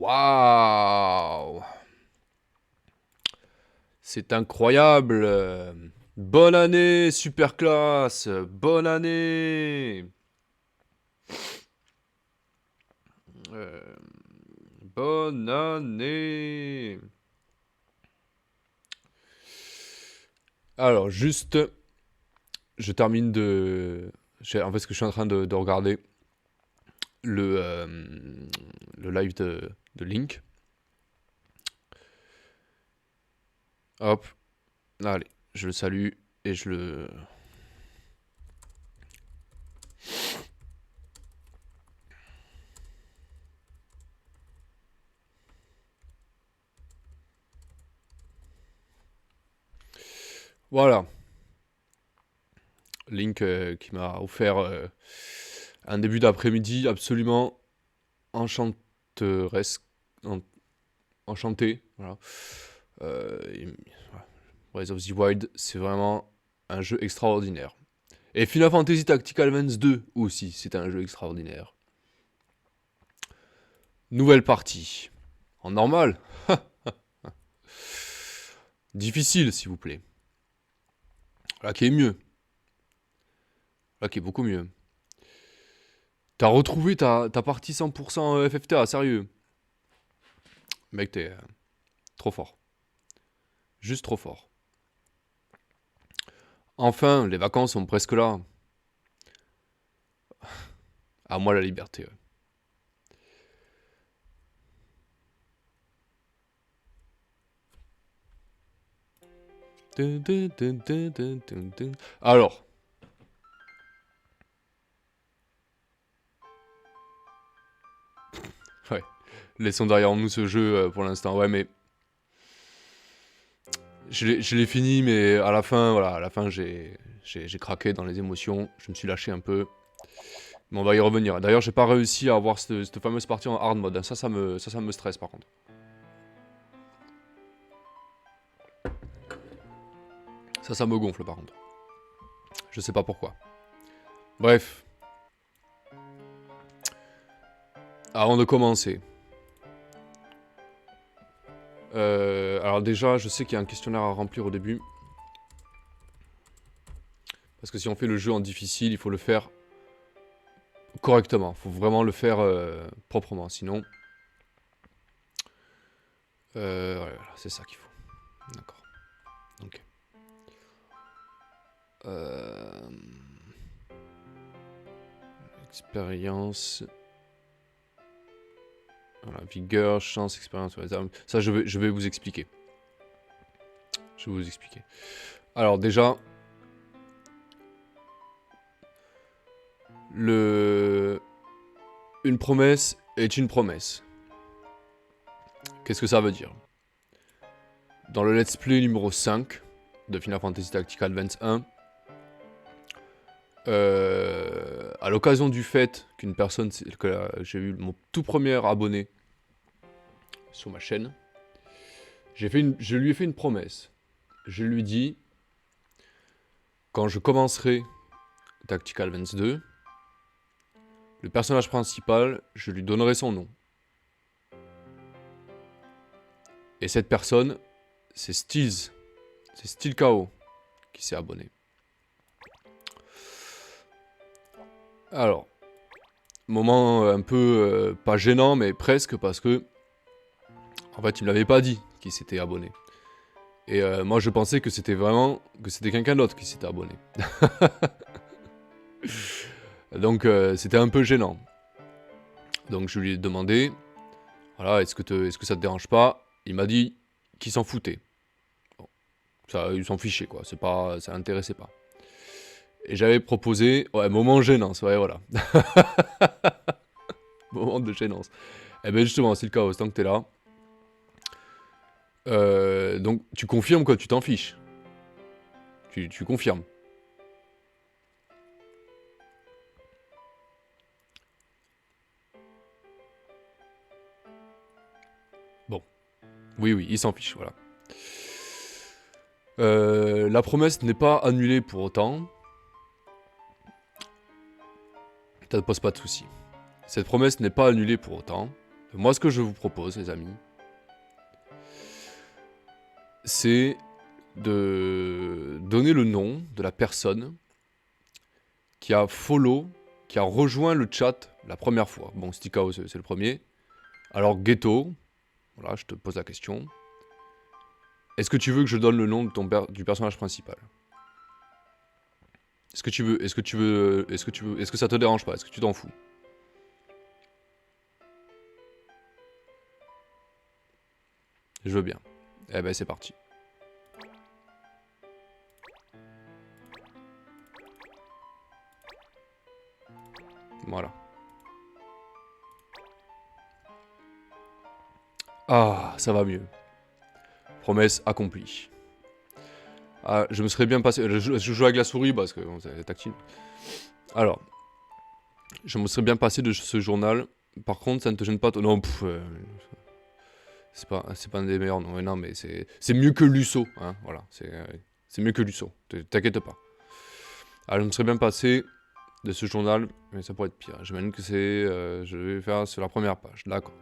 Waouh! C'est incroyable! Bonne année, super classe! Bonne année! Euh, Bonne année! Alors, juste, je termine de... En fait, ce que je suis en train de regarder, le, euh, le live de Link. Hop, allez, je le salue et je le... Voilà, Link qui m'a offert un début d'après-midi absolument enchanteresque, en- enchanté. Voilà. Voilà. Breath of the Wild, c'est vraiment un jeu extraordinaire. Et Final Fantasy Tactical Advance 2 aussi, c'est un jeu extraordinaire. Nouvelle partie. En normal. Difficile, s'il vous plaît. Là qui est mieux. Là qui est beaucoup mieux. T'as retrouvé ta partie 100% FFTA, sérieux. Mec, t'es trop fort. Juste trop fort. Enfin, les vacances sont presque là. À moi la liberté. Alors, ouais, laissons derrière nous ce jeu pour l'instant. Ouais, mais je l'ai fini, mais à la fin, voilà, à la fin, j'ai craqué dans les émotions. Je me suis lâché un peu. Mais on va y revenir. D'ailleurs, j'ai pas réussi à avoir cette fameuse partie en hard mode. Ça me stresse par contre. Ça me gonfle par contre. Je sais pas pourquoi. Bref, avant de commencer. Alors déjà, je sais qu'il y a un questionnaire à remplir au début. Parce que si on fait le jeu en difficile, il faut le faire correctement. Il faut vraiment le faire proprement. Sinon, voilà, c'est ça qu'il faut. D'accord. Ok. Euh, Expérience. Voilà, vigueur, chance, expérience sur les armes. Ça, je vais vous expliquer. Je vais vous expliquer. Alors déjà, le... une promesse est une promesse. Qu'est-ce que ça veut dire? Dans le let's play numéro 5 de Final Fantasy Tactical Advance 1, à l'occasion du fait qu'une personne, que j'ai eu mon tout premier abonné sur ma chaîne, je lui ai fait une promesse. Je lui dis, quand je commencerai Tactical Advance 2, le personnage principal, je lui donnerai son nom. Et cette personne, c'est Steels. C'est Steel KO qui s'est abonné. Alors, moment un peu pas gênant, mais presque, parce que en fait, il me l'avait pas dit qu'il s'était abonné. Et moi, je pensais que c'était vraiment que c'était quelqu'un d'autre qui s'était abonné. Donc, c'était un peu gênant. Donc, je lui ai demandé, voilà, est-ce que ça te dérange pas? Il m'a dit qu'il s'en foutait. Bon, ça, il s'en fichait quoi. C'est pas, ça l'intéressait pas. Et j'avais proposé, ouais, moment gênant, ouais, voilà. Moment de gênance. Et ben justement, c'est le chaos, tant que t'es là. Donc, tu confirmes quoi, tu t'en fiches. Tu confirmes. Bon. Oui, oui, il s'en fiche, voilà. La promesse n'est pas annulée pour autant. Ça ne pose pas de soucis. Cette promesse n'est pas annulée pour autant. Moi, ce que je vous propose, les amis, c'est de donner le nom de la personne qui a follow, qui a rejoint le chat la première fois. Bon, Stikao, c'est le premier. Alors, Ghetto, voilà, je te pose la question. Est-ce que tu veux que je donne le nom de du personnage principal? Est-ce que tu veux, est-ce que ça te dérange pas? Est-ce que tu t'en fous? Je veux bien. Eh ben, c'est parti. Voilà. Ah, ça va mieux. Promesse accomplie. Ah, je me serais bien passé... Je joue avec la souris parce que bon, c'est tactile. Alors, je me serais bien passé de ce journal. Par contre, ça ne te gêne pas... Non, c'est pas un des meilleurs. Non, non mais c'est mieux que Lusso. Hein, voilà, c'est mieux que Lusso. T'inquiète pas. Alors, je me serais bien passé de ce journal, mais ça pourrait être pire. J'imagine que c'est... je vais faire sur la première page. D'accord.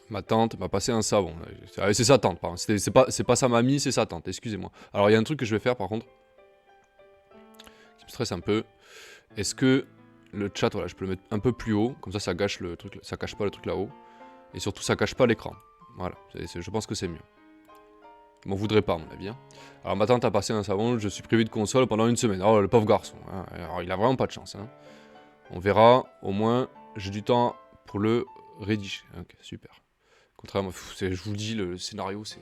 Ma tante m'a passé un savon. C'est sa tante, pardon. C'est pas sa mamie, c'est sa tante. Excusez-moi. Alors, il y a un truc que je vais faire, par contre, qui me stresse un peu. Est-ce que le chat, voilà, je peux le mettre un peu plus haut, comme ça gâche le truc, ça cache pas le truc là-haut. Et surtout, ça cache pas l'écran. Voilà, je pense que c'est mieux. M'en voudrait pas, à mon avis. Hein. Alors, ma tante a passé un savon, je suis privé de console pendant une semaine. Oh, le pauvre garçon. Hein. Alors, il a vraiment pas de chance. Hein. On verra, au moins, j'ai du temps pour le rédiger. Ok, super. Contrairement, je vous dis, le scénario, c'est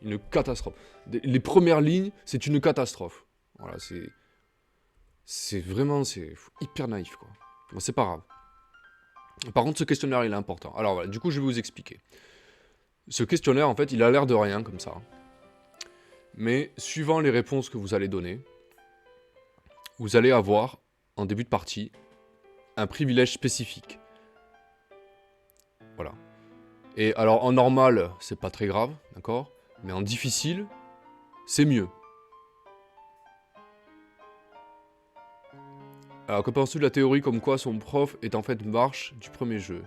une catastrophe. Les premières lignes, c'est une catastrophe. Voilà, c'est vraiment, c'est hyper naïf, quoi. Bon, c'est pas grave. Par contre, ce questionnaire, il est important. Alors voilà, du coup, je vais vous expliquer. Ce questionnaire, en fait, il a l'air de rien, comme ça. Mais, suivant les réponses que vous allez donner, vous allez avoir, en début de partie, un privilège spécifique. Voilà. Et alors, en normal, c'est pas très grave, d'accord? Mais en difficile, c'est mieux. Alors, que penses-tu de la théorie comme quoi son prof est en fait Marche du premier jeu?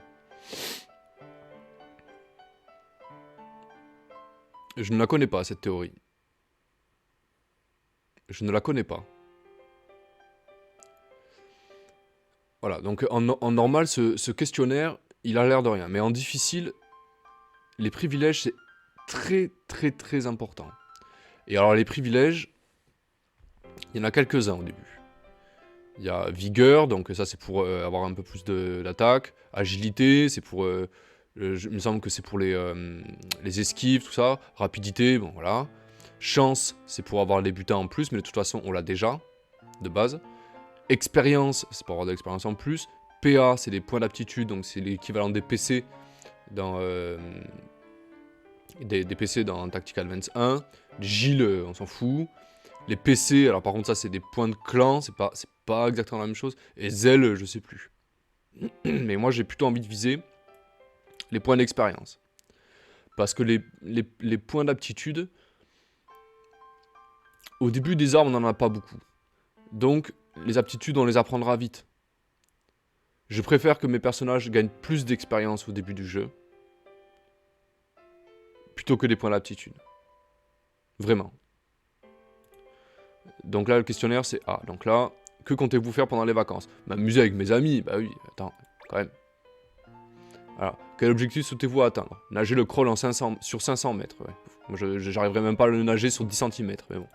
Je ne la connais pas, cette théorie. Je ne la connais pas. Voilà, donc en normal, ce questionnaire, il a l'air de rien. Mais en difficile, les privilèges, c'est très, très, très important. Et alors, les privilèges, il y en a quelques-uns au début. Il y a vigueur, donc ça, c'est pour avoir un peu plus d'attaque. Agilité, c'est pour... il me semble que c'est pour les esquives, tout ça. Rapidité, bon, voilà. Chance, c'est pour avoir les butins en plus, mais de toute façon, on l'a déjà, de base. Expérience, c'est pour avoir de l'expérience en plus. PA, c'est les points d'aptitude, donc c'est l'équivalent des PC dans, des PC dans Tactical Advance 1. Gilles, on s'en fout. Les PC, alors par contre ça c'est des points de clan, c'est pas exactement la même chose. Et Zell, je sais plus. Mais moi j'ai plutôt envie de viser les points d'expérience. Parce que les points d'aptitude, au début des armes on n'en a pas beaucoup. Donc les aptitudes on les apprendra vite. Je préfère que mes personnages gagnent plus d'expérience au début du jeu, plutôt que des points d'aptitude. Vraiment. Donc là, le questionnaire, c'est A. Donc là, que comptez-vous faire pendant les vacances? M'amuser avec mes amis, bah oui, attends, quand même. Alors, quel objectif souhaitez-vous atteindre? Nager le crawl sur 500 mètres, ouais. Moi, j'arriverai même pas à le nager sur 10 cm, mais bon.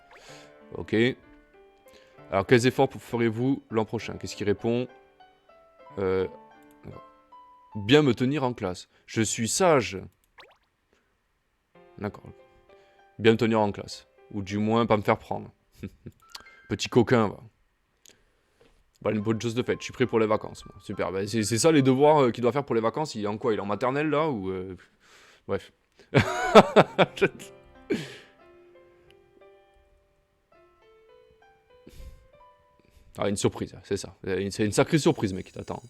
Ok. Alors, quels efforts ferez-vous l'an prochain? Qu'est-ce qui répond? Bien me tenir en classe. Je suis sage. D'accord. Bien me tenir en classe. Ou du moins, pas me faire prendre. Petit coquin, va. Bah, une bonne chose de fait, je suis prêt pour les vacances. Bon, super, bah, c'est ça les devoirs qu'il doit faire pour les vacances. Il est en quoi? Il est en maternelle là ou bref. Ah, une surprise, c'est ça. C'est une sacrée surprise, mec, qui t'attend.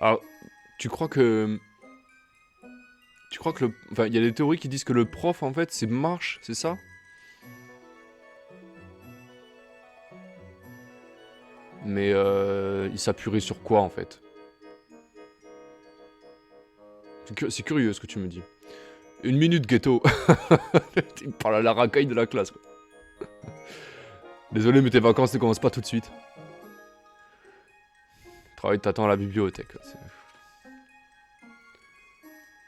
Alors, tu crois que... Tu crois que le... Enfin, il y a des théories qui disent que le prof, en fait, c'est marche, c'est ça? Mais il s'appuierait sur quoi, en fait? C'est curieux ce que tu me dis. Une minute, ghetto. Il parle à la racaille de la classe, quoi. Désolé, mais tes vacances ne commencent pas tout de suite. Travail t'attend à la bibliothèque.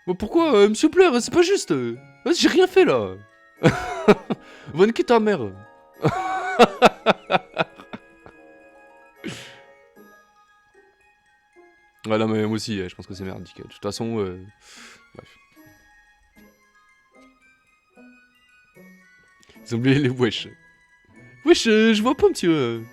Bon, pourquoi, monsieur Blair, c'est pas juste. J'ai rien fait, là. Va niquer ta mère. Ouais, non, mais moi aussi, je pense que c'est merdique. De toute façon, bref. Ils ont oublié les wesh. Wesh, je vois pas, monsieur.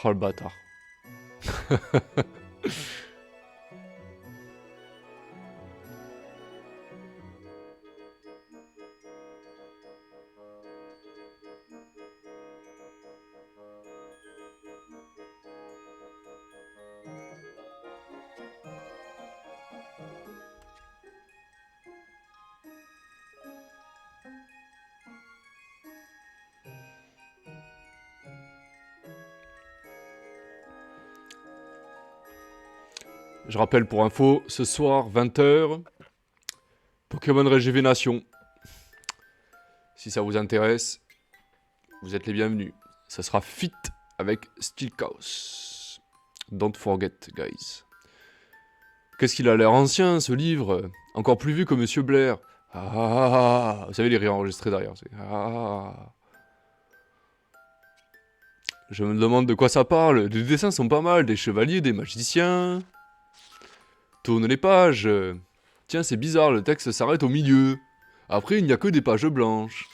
Oh le bâtard. Je rappelle pour info, ce soir, 20h, Pokémon Régénération. Si ça vous intéresse, vous êtes les bienvenus. Ça sera fit avec Steel Chaos. Don't forget, guys. Qu'est-ce qu'il a l'air ancien, ce livre. Encore plus vu que Monsieur Blair. Ah, vous savez les rires enregistrés derrière. Ah. Je me demande de quoi ça parle. Les dessins sont pas mal, des chevaliers, des magiciens. Tourne les pages. Tiens, c'est bizarre, le texte s'arrête au milieu. Après, il n'y a que des pages blanches.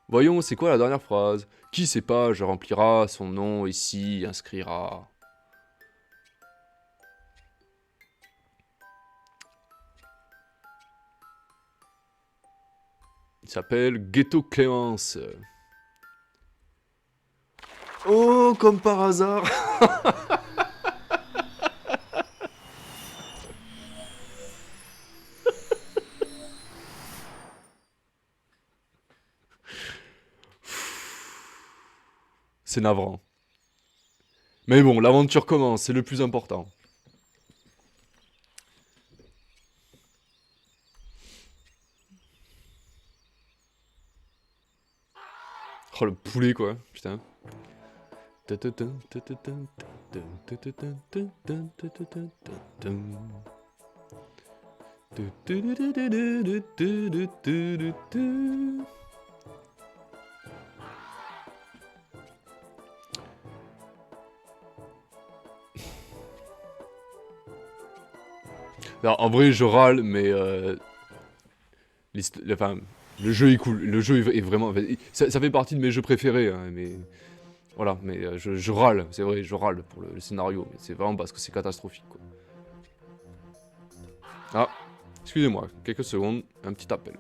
Voyons, c'est quoi la dernière phrase? Qui ces pages remplira son nom ici, inscrira. Il s'appelle Ghetto Clémence. Oh, comme par hasard. C'est navrant. Mais bon, l'aventure commence, c'est le plus important. Oh, le poulet, quoi. Putain. Alors, en vrai, je râle, mais enfin, le jeu est cool. Le jeu est vraiment. Ça fait partie de mes jeux préférés, hein, mais voilà. Mais je râle, c'est vrai, je râle pour le scénario, mais c'est vraiment parce que c'est catastrophique, quoi. Ah, excusez-moi, quelques secondes, un petit appel.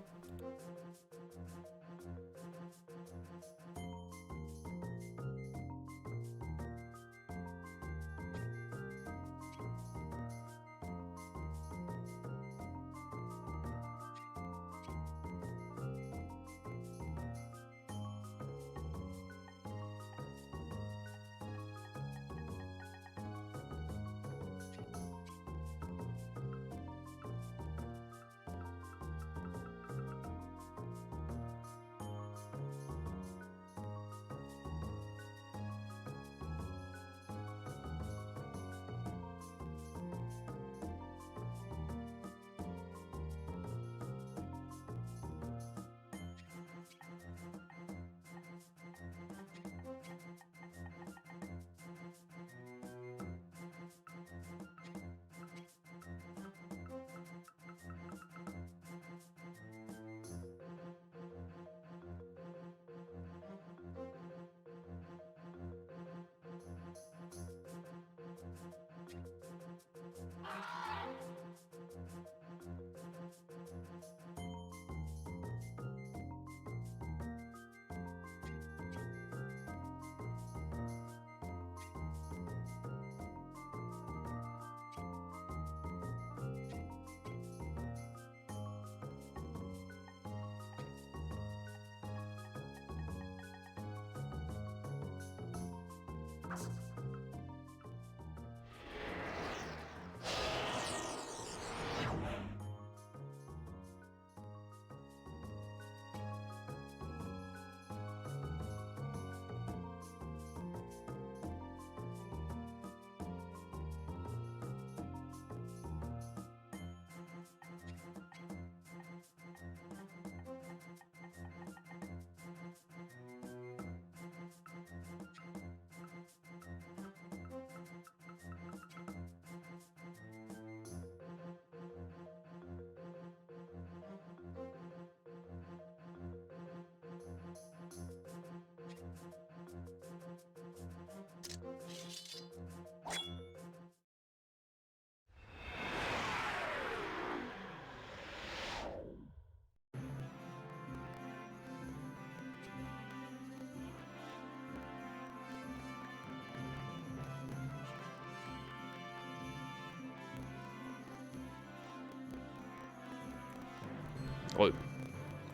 Ouais.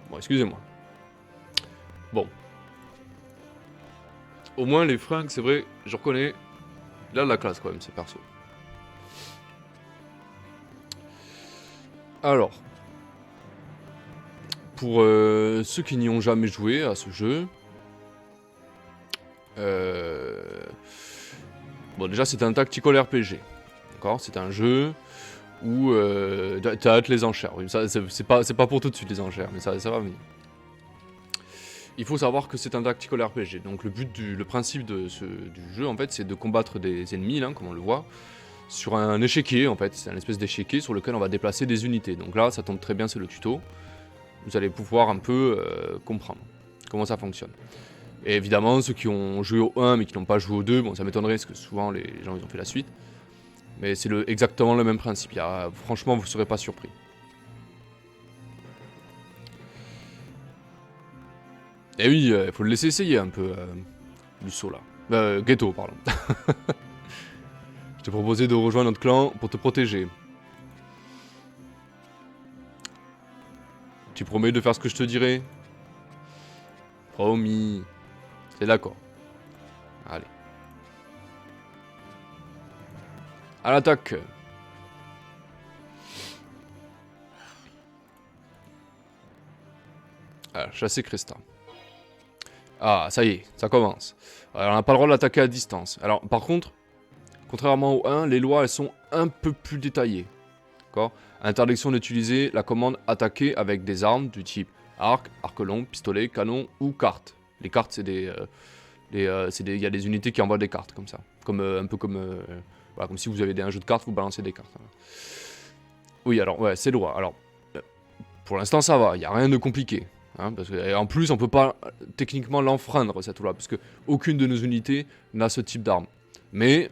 Bon, excusez-moi. Bon. Au moins, les fringues, c'est vrai, je reconnais. Là, la classe, quand même, c'est perso. Alors. Pour ceux qui n'y ont jamais joué à ce jeu. Bon, déjà, c'est un tactical RPG. D'accord. C'est un jeu où t'as hâte les enchères. Oui, c'est pas pour tout de suite les enchères, mais ça va venir. Il faut savoir que c'est un tactical RPG. Donc le principe du jeu, en fait, c'est de combattre des ennemis, là, comme on le voit, sur un échiquier, en fait. C'est un espèce d'échiquier sur lequel on va déplacer des unités. Donc là, ça tombe très bien, c'est le tuto. Vous allez pouvoir un peu comprendre comment ça fonctionne. Et évidemment, ceux qui ont joué au 1 mais qui n'ont pas joué au 2, bon, ça m'étonnerait parce que souvent les gens ils ont fait la suite. Mais c'est exactement le même principe. Franchement, vous ne serez pas surpris. Et oui, il faut le laisser essayer un peu, Lusso là. Ghetto, pardon. Je t'ai proposé de rejoindre notre clan pour te protéger. Tu promets de faire ce que je te dirai? Promis. C'est d'accord. Allez. À l'attaque. Alors, chasser Cresta. Ah, ça y est, ça commence. Alors, on n'a pas le droit de l'attaquer à distance. Alors, par contre, contrairement au 1, les lois, elles sont un peu plus détaillées. D'accord. Interdiction d'utiliser la commande attaquer avec des armes du type arc, arc long, pistolet, canon ou carte. Les cartes, c'est il y a des unités qui envoient des cartes comme ça. Un peu comme, voilà, comme si vous avez un jeu de cartes, vous balancez des cartes. Oui, alors, ouais, c'est loi. Alors, pour l'instant, ça va, il n'y a rien de compliqué. Hein, et en plus, on peut pas techniquement l'enfreindre, cette loi, parce que aucune de nos unités n'a ce type d'arme. Mais,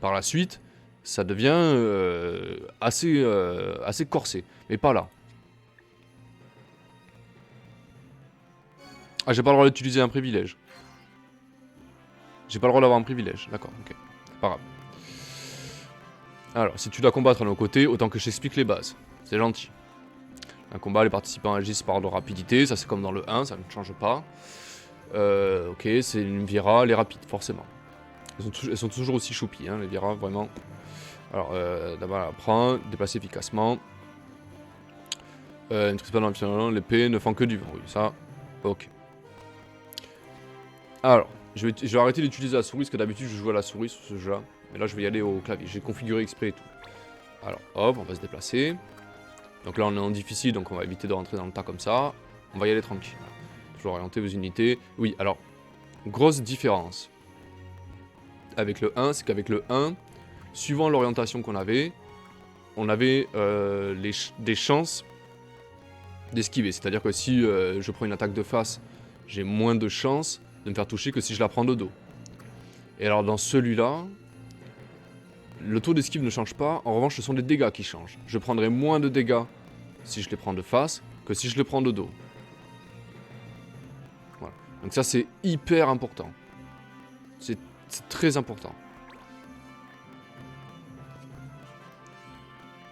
par la suite, ça devient assez corsé. Mais pas là. Ah, j'ai pas le droit d'utiliser un privilège. J'ai pas le droit d'avoir un privilège, d'accord, ok. C'est pas grave. Alors, si tu dois combattre à nos côtés, autant que je t'explique les bases. C'est gentil. Un combat, les participants agissent par leur rapidité, ça c'est comme dans le 1, ça ne change pas. Ok, c'est une Vira, elle est rapide, forcément. Elles sont toujours aussi choupies, hein, les Vira, vraiment. Alors, d'abord, elle apprend, déplacer efficacement. Ne maîtrise pas dans l'épée, ne font que du vent, oui, ça, ok. Alors, je vais arrêter d'utiliser la souris, parce que d'habitude je joue à la souris sur ce jeu-là. Mais là, je vais y aller au clavier, j'ai configuré exprès et tout. Alors, hop, on va se déplacer. Donc là, on est en difficile, donc on va éviter de rentrer dans le tas comme ça. On va y aller tranquille. Toujours orienter vos unités. Oui, alors, grosse différence avec le 1, c'est qu'avec le 1, suivant l'orientation qu'on avait, on avait des chances d'esquiver. C'est-à-dire que si je prends une attaque de face, j'ai moins de chances de me faire toucher que si je la prends de dos. Et alors dans celui-là, le taux d'esquive ne change pas, en revanche ce sont les dégâts qui changent. Je prendrai moins de dégâts si je les prends de face que si je les prends de dos. Voilà. Donc ça c'est hyper important. C'est très important.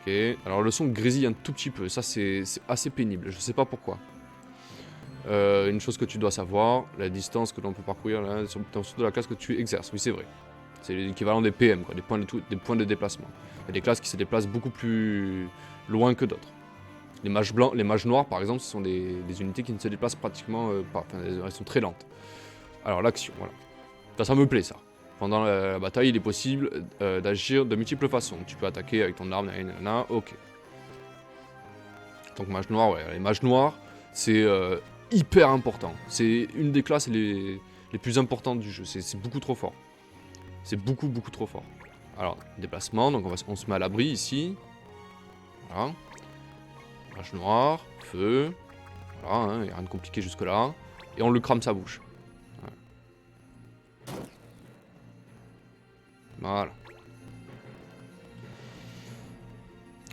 Ok, alors le son grésille un tout petit peu, ça c'est assez pénible, je sais pas pourquoi. Une chose que tu dois savoir, la distance que l'on peut parcourir là, sur de la classe que tu exerces, oui c'est vrai. C'est l'équivalent des PM, quoi, des points de déplacement. Il y a des classes qui se déplacent beaucoup plus loin que d'autres. Les mages blancs, les mages noirs par exemple, ce sont des unités qui ne se déplacent pratiquement pas, enfin elles sont très lentes. Alors l'action, voilà. Ça me plaît ça. Pendant la bataille, il est possible d'agir de multiples façons. Tu peux attaquer avec ton arme, nanana, ok. Donc mage noir, ouais, les mages noirs, c'est hyper important. C'est une des classes les plus importantes du jeu, c'est beaucoup trop fort. C'est beaucoup trop fort. Alors, déplacement, donc on se met à l'abri ici. Voilà. Mage noir, feu. Voilà, il n'y a rien de compliqué jusque là. Et on le crame sa bouche. Voilà.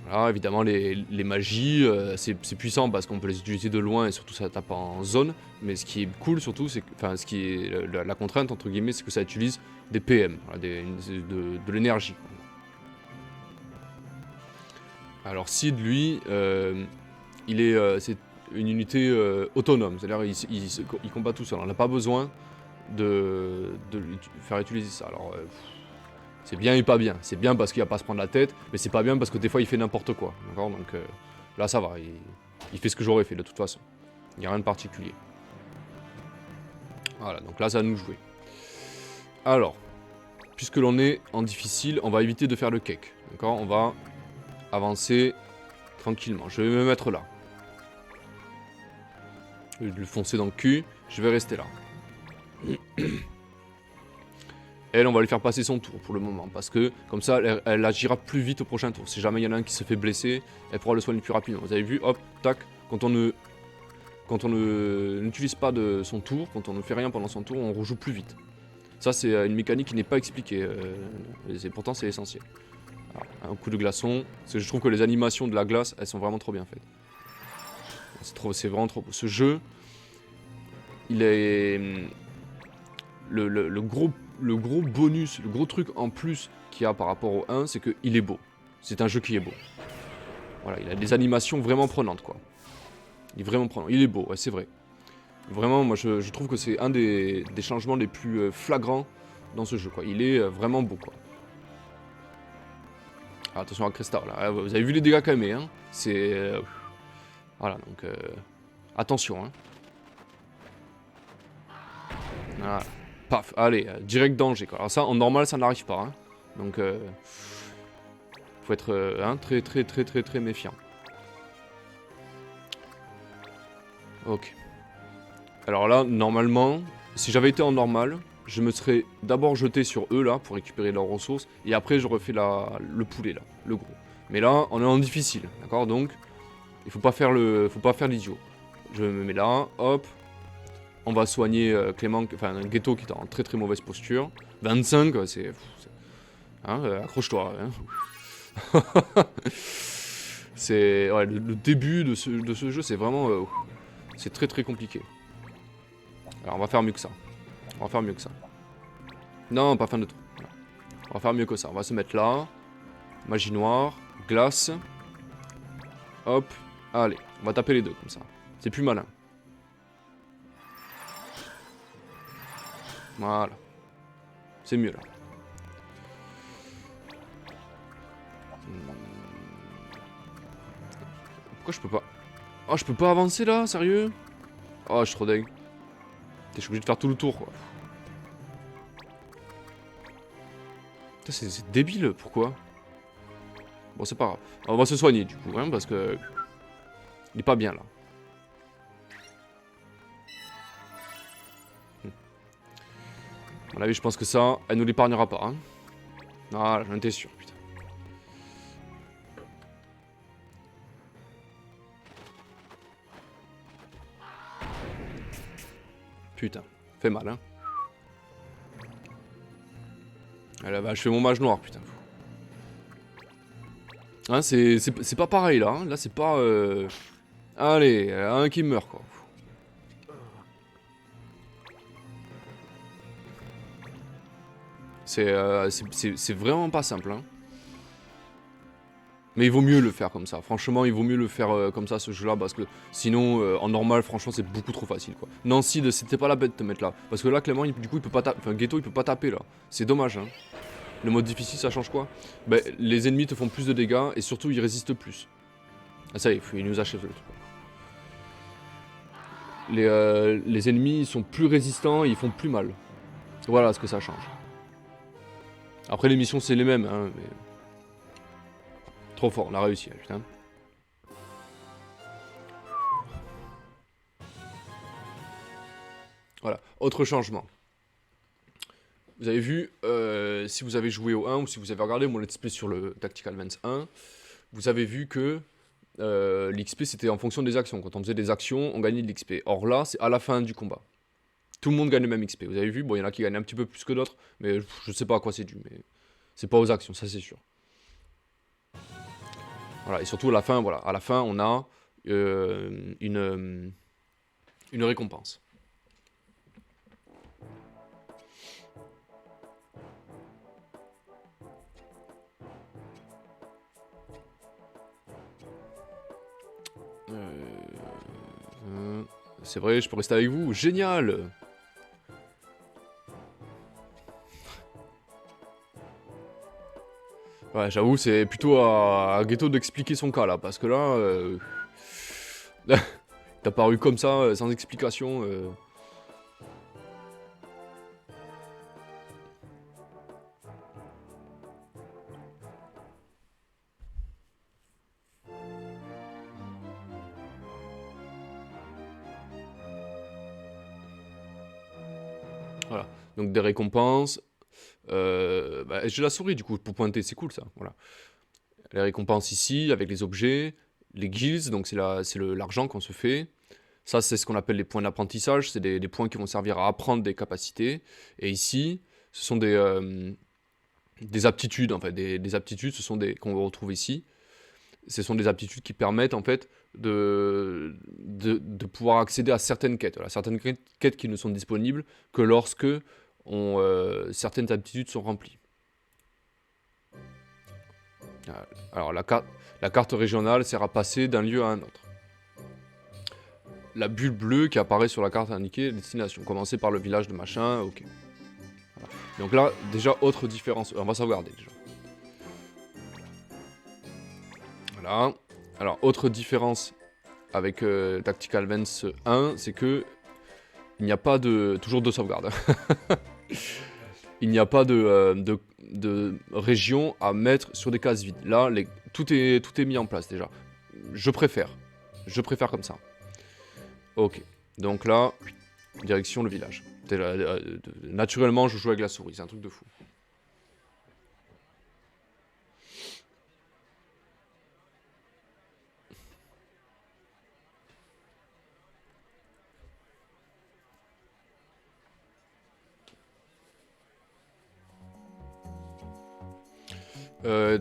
Alors évidemment les magies, c'est puissant parce qu'on peut les utiliser de loin et surtout ça tape en zone. Mais ce qui est cool surtout, c'est enfin ce qui est la contrainte entre guillemets, c'est que ça utilise des PM, voilà, de l'énergie. Alors Sid lui, c'est une unité autonome, c'est-à-dire il combat tout seul. On n'a pas besoin de lui faire utiliser ça. Alors, c'est bien et pas bien. C'est bien parce qu'il va pas se prendre la tête, mais c'est pas bien parce que des fois il fait n'importe quoi. D'accord. Donc là, ça va. Il fait ce que j'aurais fait de toute façon. Il n'y a rien de particulier. Voilà, donc là, ça va nous jouer. Alors, puisque l'on est en difficile, on va éviter de faire le cake. D'accord. On va avancer tranquillement. Je vais me mettre là. Je vais lui foncer dans le cul. Je vais rester là. Elle, on va lui faire passer son tour pour le moment, parce que comme ça, elle agira plus vite au prochain tour. Si jamais il y en a un qui se fait blesser, elle pourra le soigner plus rapidement. Vous avez vu, hop, tac, quand on n'utilise pas de son tour, quand on ne fait rien pendant son tour, on rejoue plus vite. Ça, c'est une mécanique qui n'est pas expliquée, pourtant c'est essentiel. Alors, un coup de glaçon, parce que je trouve que les animations de la glace, elles sont vraiment trop bien faites. C'est vraiment trop beau. Ce jeu, il est... Le gros bonus, le gros truc en plus qu'il y a par rapport au 1, c'est qu'il est beau. C'est un jeu qui est beau. Voilà, il a des animations vraiment prenantes, quoi. Il est vraiment prenant. Il est beau, ouais, c'est vrai. Vraiment, moi, je trouve que c'est un des changements les plus flagrants dans ce jeu, quoi. Il est vraiment beau, quoi. Alors, attention à Cresta, là. Vous avez vu les dégâts qu'elle met, hein. C'est... voilà, donc... attention, hein. Voilà. Paf, allez, direct danger, quoi. Alors ça, en normal, ça n'arrive pas, hein. Donc, faut être très méfiant. Ok. Alors là, normalement, si j'avais été en normal, je me serais d'abord jeté sur eux, là, pour récupérer leurs ressources, et après, j'aurais fait le poulet, là, le gros. Mais là, on est en difficile, d'accord. Donc, il faut pas faire l'idiot. Je me mets là, hop. On va soigner Clément, enfin, Ghetto qui est en très mauvaise posture. 25, c'est... Hein, accroche-toi, hein. C'est... Ouais, le début de ce jeu, c'est vraiment... c'est très compliqué. Alors, on va faire mieux que ça. Non, pas fin de tour. Voilà. On va faire mieux que ça. On va se mettre là. Magie noire. Glace. Hop. Allez, on va taper les deux, comme ça. C'est plus malin. Voilà. C'est mieux, là. Pourquoi je peux pas... Oh, je peux pas avancer, là? Sérieux? Oh, je suis trop deg. Je suis obligé de faire tout le tour, quoi. C'est débile, pourquoi? Bon, c'est pas grave. On va se soigner, du coup, hein, parce que... Il est pas bien, là. À mon avis, je pense que ça, elle nous l'épargnera pas, hein. Voilà, j'en étais sûr, putain. Putain, fait mal, hein. Elle va achever mon mage noir, putain. Hein, c'est pas pareil, là. Hein. Là, c'est pas... Allez, un qui meurt, quoi. C'est vraiment pas simple, hein. Mais il vaut mieux le faire comme ça. Franchement, il vaut mieux le faire comme ça, ce jeu-là, parce que sinon, en normal, franchement, c'est beaucoup trop facile, quoi. Non, Sid, c'était pas la bête de te mettre là. Parce que là, Clément, du coup, il peut pas taper. Enfin, Ghetto, il peut pas taper, là. C'est dommage, hein. Le mode difficile, ça change quoi? Ben, les ennemis te font plus de dégâts, et surtout, ils résistent plus. Ah, ça y est, il nous achève le truc. Les ennemis, ils sont plus résistants, et ils font plus mal. Voilà ce que ça change. Après, les missions, c'est les mêmes, hein, mais... Trop fort, on a réussi, là, putain. Voilà, autre changement. Vous avez vu, si vous avez joué au 1 ou si vous avez regardé mon let's play sur le Tactical Advance 1, vous avez vu que l'XP c'était en fonction des actions. Quand on faisait des actions, on gagnait de l'XP. Or là, c'est à la fin du combat. Tout le monde gagne le même XP. Vous avez vu, bon, il y en a qui gagnent un petit peu plus que d'autres, mais je sais pas à quoi c'est dû, mais c'est pas aux actions, ça c'est sûr. Voilà, et surtout à la fin, voilà, à la fin, on a une récompense. C'est vrai, je peux rester avec vous. Génial! Ouais, j'avoue, c'est plutôt à Ghetto d'expliquer son cas, là. Parce que là... T'as paru comme ça, sans explication. Voilà. Donc des récompenses. Bah, j'ai la souris, du coup, pour pointer. C'est cool, ça. Voilà. Les récompenses ici, avec les objets. Les guilds, donc c'est l'argent qu'on se fait. Ça, c'est ce qu'on appelle les points d'apprentissage. C'est des points qui vont servir à apprendre des capacités. Et ici, ce sont des aptitudes, en fait. Des aptitudes, ce sont des qu'on retrouve ici. Ce sont des aptitudes qui permettent, en fait, de pouvoir accéder à certaines quêtes. Voilà, certaines quêtes qui ne sont disponibles que lorsque certaines aptitudes sont remplies. Alors, la carte régionale sert à passer d'un lieu à un autre. La bulle bleue qui apparaît sur la carte indiquée destination. Commencer par le village de machin, ok. Voilà. Donc là, déjà, autre différence. On va sauvegarder déjà. Voilà. Alors, autre différence avec Tactical Advance 1, c'est que il n'y a pas de... Toujours de sauvegarde. Il n'y a pas de région à mettre sur des cases vides. Là, tout est mis en place déjà. Je préfère. Je préfère comme ça. Ok. Donc là, direction le village. Naturellement, je joue avec la souris. C'est un truc de fou.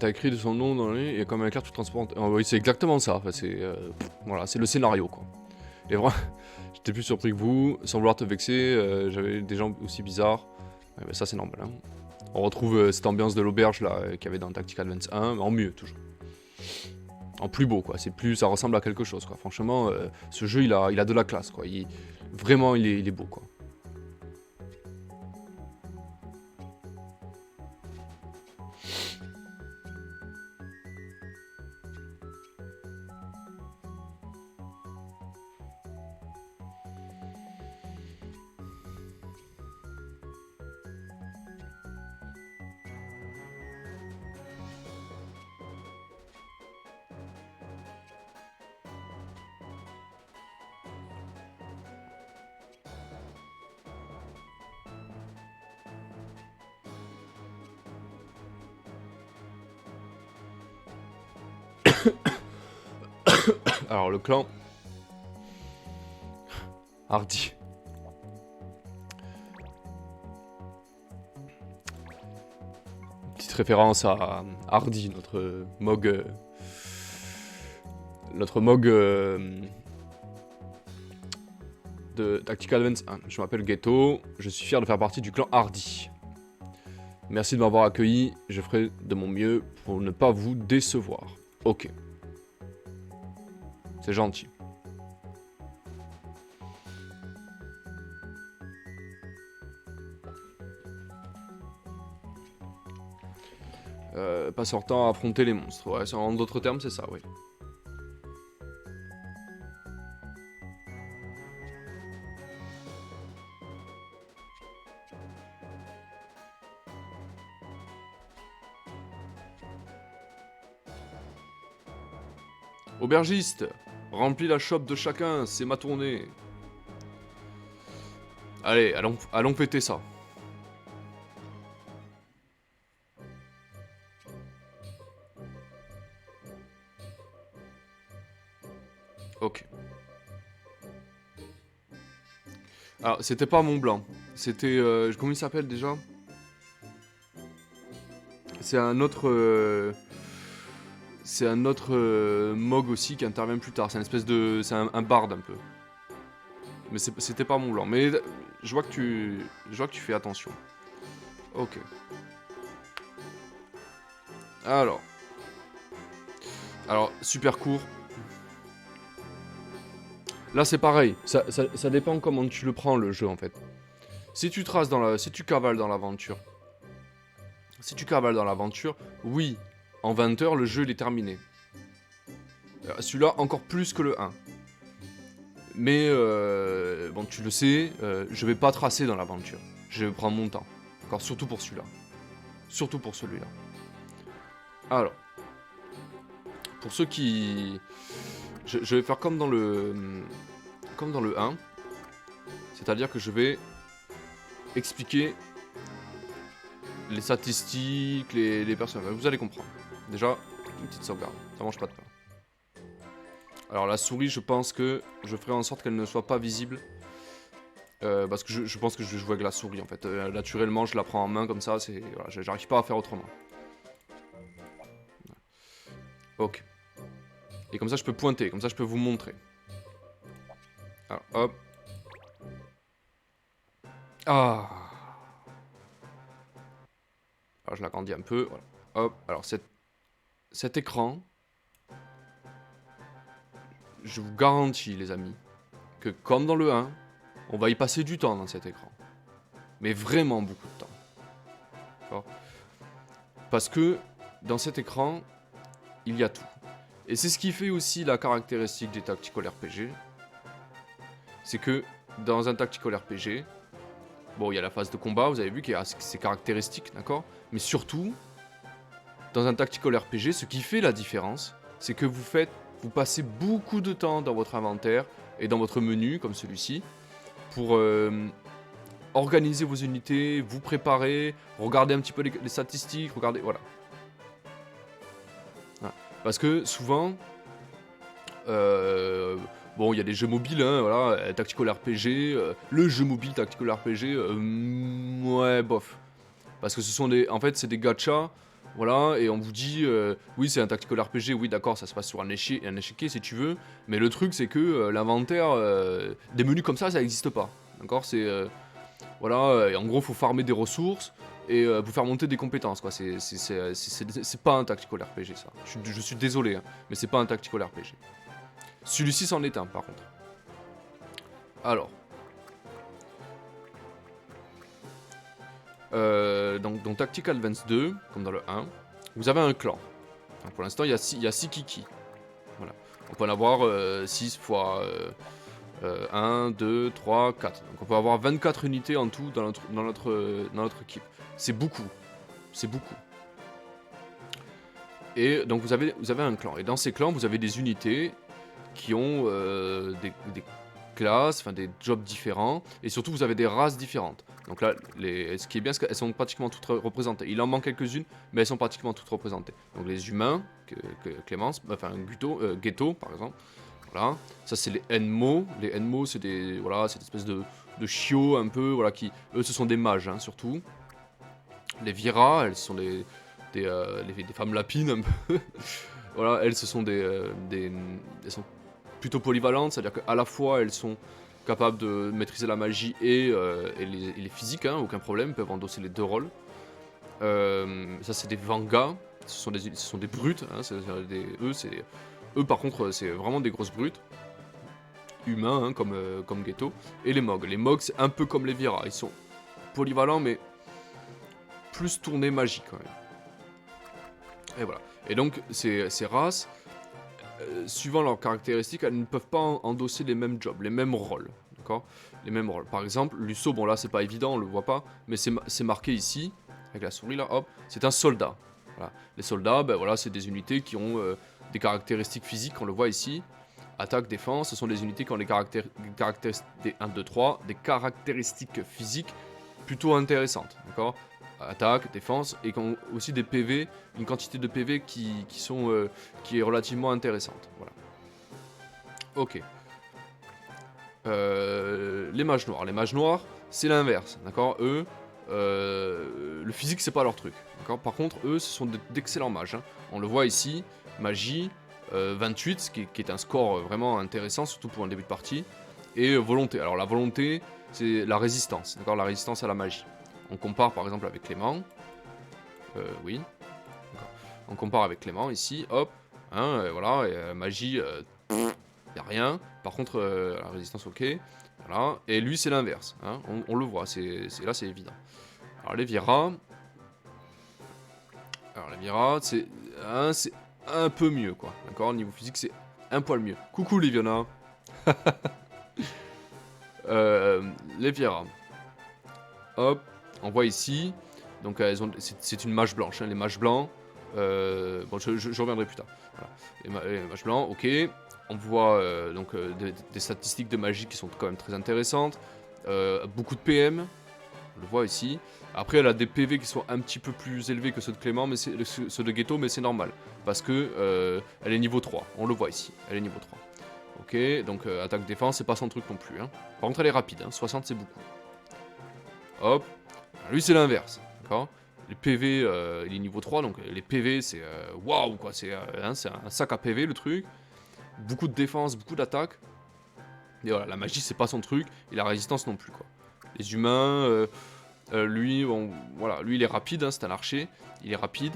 T'as écrit de son nom dans les... Et comme la carte, tu transportes... oui, c'est exactement ça. Enfin, voilà, c'est le scénario, quoi. Et vraiment, j'étais plus surpris que vous. Sans vouloir te vexer, j'avais des gens aussi bizarres. Ouais, mais ça, c'est normal. Hein. On retrouve cette ambiance de l'auberge, là, qu'il y avait dans Tactical Advance 1, mais en mieux, toujours. En plus beau, quoi. Ça ressemble à quelque chose, quoi. Franchement, ce jeu, il a de la classe, quoi. Vraiment, il est beau, quoi. Alors, le clan... Hardy. Petite référence à Hardy, notre Mog... de Tactical Advance 1. Je m'appelle Ghetto, je suis fier de faire partie du clan Hardy. Merci de m'avoir accueilli, je ferai de mon mieux pour ne pas vous décevoir. Ok. C'est gentil. Pas sortant à affronter les monstres. Ouais, en d'autres termes, c'est ça, oui. Aubergiste, remplis la chope de chacun, c'est ma tournée. Allez, allons péter ça. Ok. Alors, c'était pas Mont Blanc. C'était... comment il s'appelle déjà? C'est un autre... c'est un autre Mog aussi qui intervient plus tard. C'est une espèce de... C'est un barde un peu. Mais c'était pas Mont Blanc. Mais je vois que tu fais attention. Ok. Alors, super court. Là, c'est pareil. Ça dépend comment tu le prends, le jeu, en fait. Si tu traces dans la... Si tu cavales dans l'aventure... Si tu cavales dans l'aventure, oui, en 20 heures, le jeu, il est terminé. Celui-là, encore plus que le 1. Mais, bon, tu le sais, je vais pas tracer dans l'aventure. Je vais prendre mon temps. D'accord, surtout pour celui-là. Surtout pour celui-là. Alors, pour ceux qui... Je vais faire comme dans le 1. C'est-à-dire que je vais expliquer les statistiques, les personnages. Vous allez comprendre. Déjà, une petite sauvegarde. Ça mange pas de pain. Alors la souris, je pense que je ferai en sorte qu'elle ne soit pas visible. Parce que je pense que je vais jouer avec la souris en fait. Naturellement, je la prends en main comme ça. Voilà, j'arrive pas à faire autrement. Ok. Et comme ça, je peux pointer. Comme ça, je peux vous montrer. Alors, hop. Ah. Alors, je l'agrandis un peu. Voilà. Hop. Alors, cet écran, je vous garantis, les amis, que comme dans le 1, on va y passer du temps dans cet écran. Mais vraiment beaucoup de temps. D'accord ? Parce que dans cet écran, il y a tout. Et c'est ce qui fait aussi la caractéristique des tactical RPG. C'est que dans un tactical RPG, bon, il y a la phase de combat, vous avez vu, qui a ses caractéristiques, d'accord ? Mais surtout, dans un tactical RPG, ce qui fait la différence, c'est que vous passez beaucoup de temps dans votre inventaire et dans votre menu, comme celui-ci, pour organiser vos unités, vous préparer, regarder un petit peu les statistiques, regarder, voilà. Parce que souvent, bon, il y a des jeux mobiles, hein, voilà, Tactical RPG, le jeu mobile Tactical RPG, ouais, bof. Parce que ce sont en fait, c'est des gachas, voilà, et on vous dit, oui, c'est un Tactical RPG, oui, d'accord, ça se passe sur un échiquier si tu veux, mais le truc, c'est que l'inventaire, des menus comme ça n'existe pas, d'accord, c'est, voilà, et en gros, faut farmer des ressources et vous faire monter des compétences, quoi. C'est pas un tactical RPG, ça. Je suis désolé, hein, mais c'est pas un tactical RPG. Celui-ci c'en est un, par contre. Alors. Donc Tactical Advance 2, comme dans le 1, vous avez un clan. Donc, pour l'instant, il y a 6 kiki. Voilà. On peut en avoir 6 fois 1, 2, 3, 4. Donc on peut avoir 24 unités en tout dans notre équipe. C'est beaucoup. C'est beaucoup. Et donc vous avez un clan. Et dans ces clans, vous avez des unités qui ont des classes, enfin des jobs différents. Et surtout, vous avez des races différentes. Donc là, ce qui est bien, c'est qu'elles sont pratiquement toutes représentées. Il en manque quelques-unes, mais elles sont pratiquement toutes représentées. Donc les humains, Clémence, enfin Ghetto par exemple. Voilà. Ça, c'est les Enmo. Les Enmo, c'est des espèces de chiots un peu, voilà, qui, eux, ce sont des mages, hein, surtout. Les Vira, elles sont des femmes lapines un peu. Voilà, elles, ce sont elles sont plutôt polyvalentes, c'est-à-dire qu'à la fois, elles sont capables de maîtriser la magie et les physiques, hein, aucun problème, ils peuvent endosser les deux rôles. Ça, c'est des Vangas, ce sont des brutes, hein, eux, par contre, c'est vraiment des grosses brutes. Humains, hein, comme Ghetto. Et les Mogs. Les Mogs, c'est un peu comme les Vira. Ils sont polyvalents, mais plus tournés magie, quand même. Et voilà. Et donc, ces races, suivant leurs caractéristiques, elles ne peuvent pas endosser les mêmes jobs, les mêmes rôles. D'accord ? Les mêmes rôles. Par exemple, Lusso, bon là, c'est pas évident, on le voit pas, mais c'est marqué ici, avec la souris là, hop, c'est un soldat. Voilà. Les soldats, ben voilà, c'est des unités qui ont des caractéristiques physiques, on le voit ici. Attaque, défense, ce sont des unités qui ont des caractéristiques 1, 2, 3, des caractéristiques physiques plutôt intéressantes, d'accord ? Attaque, défense, et qui ont aussi des PV, une quantité de PV qui est relativement intéressante, voilà. Ok. Les mages noirs, c'est l'inverse, d'accord ? Eux, le physique, c'est pas leur truc, d'accord ? Par contre, eux, ce sont d'excellents mages, hein. On le voit ici, magie, 28, ce qui est un score vraiment intéressant, surtout pour un début de partie, et volonté. Alors la volonté, c'est la résistance, d'accord ? La résistance à la magie. On compare par exemple avec Clément, oui, on compare avec Clément ici, hop, hein, voilà, et, magie, Il n'y a rien. Par contre, la résistance, ok. Voilà. Et lui, c'est l'inverse. Hein. On le voit, là, c'est évident. Alors, les Vira. Alors, les Vira, c'est un peu mieux, quoi. D'accord. Niveau physique, c'est un poil mieux. Coucou, Liviana. Les Vira. Hop. On voit ici. Donc, c'est une mage blanche. Hein, les mages blancs. Bon, je reviendrai plus tard. Voilà. Les mages blancs, ok. On voit des statistiques de magie qui sont quand même très intéressantes. Beaucoup de PM, on le voit ici. Après, elle a des PV qui sont un petit peu plus élevés que ceux de Clément, mais ceux de Ghetto, mais c'est normal. Parce que elle est niveau 3, on le voit ici, elle est niveau 3. Ok, donc attaque-défense, c'est pas son truc non plus. Hein. Par contre, elle est rapide, hein. 60 c'est beaucoup. Hop, alors, lui c'est l'inverse, d'accord. Les PV, il est niveau 3, donc les PV c'est waouh quoi, c'est un sac à PV le truc. Beaucoup de défense, beaucoup d'attaque. Et voilà, la magie c'est pas son truc, et la résistance non plus quoi. Les humains, lui, bon, voilà, lui il est rapide, hein, c'est un archer, il est rapide.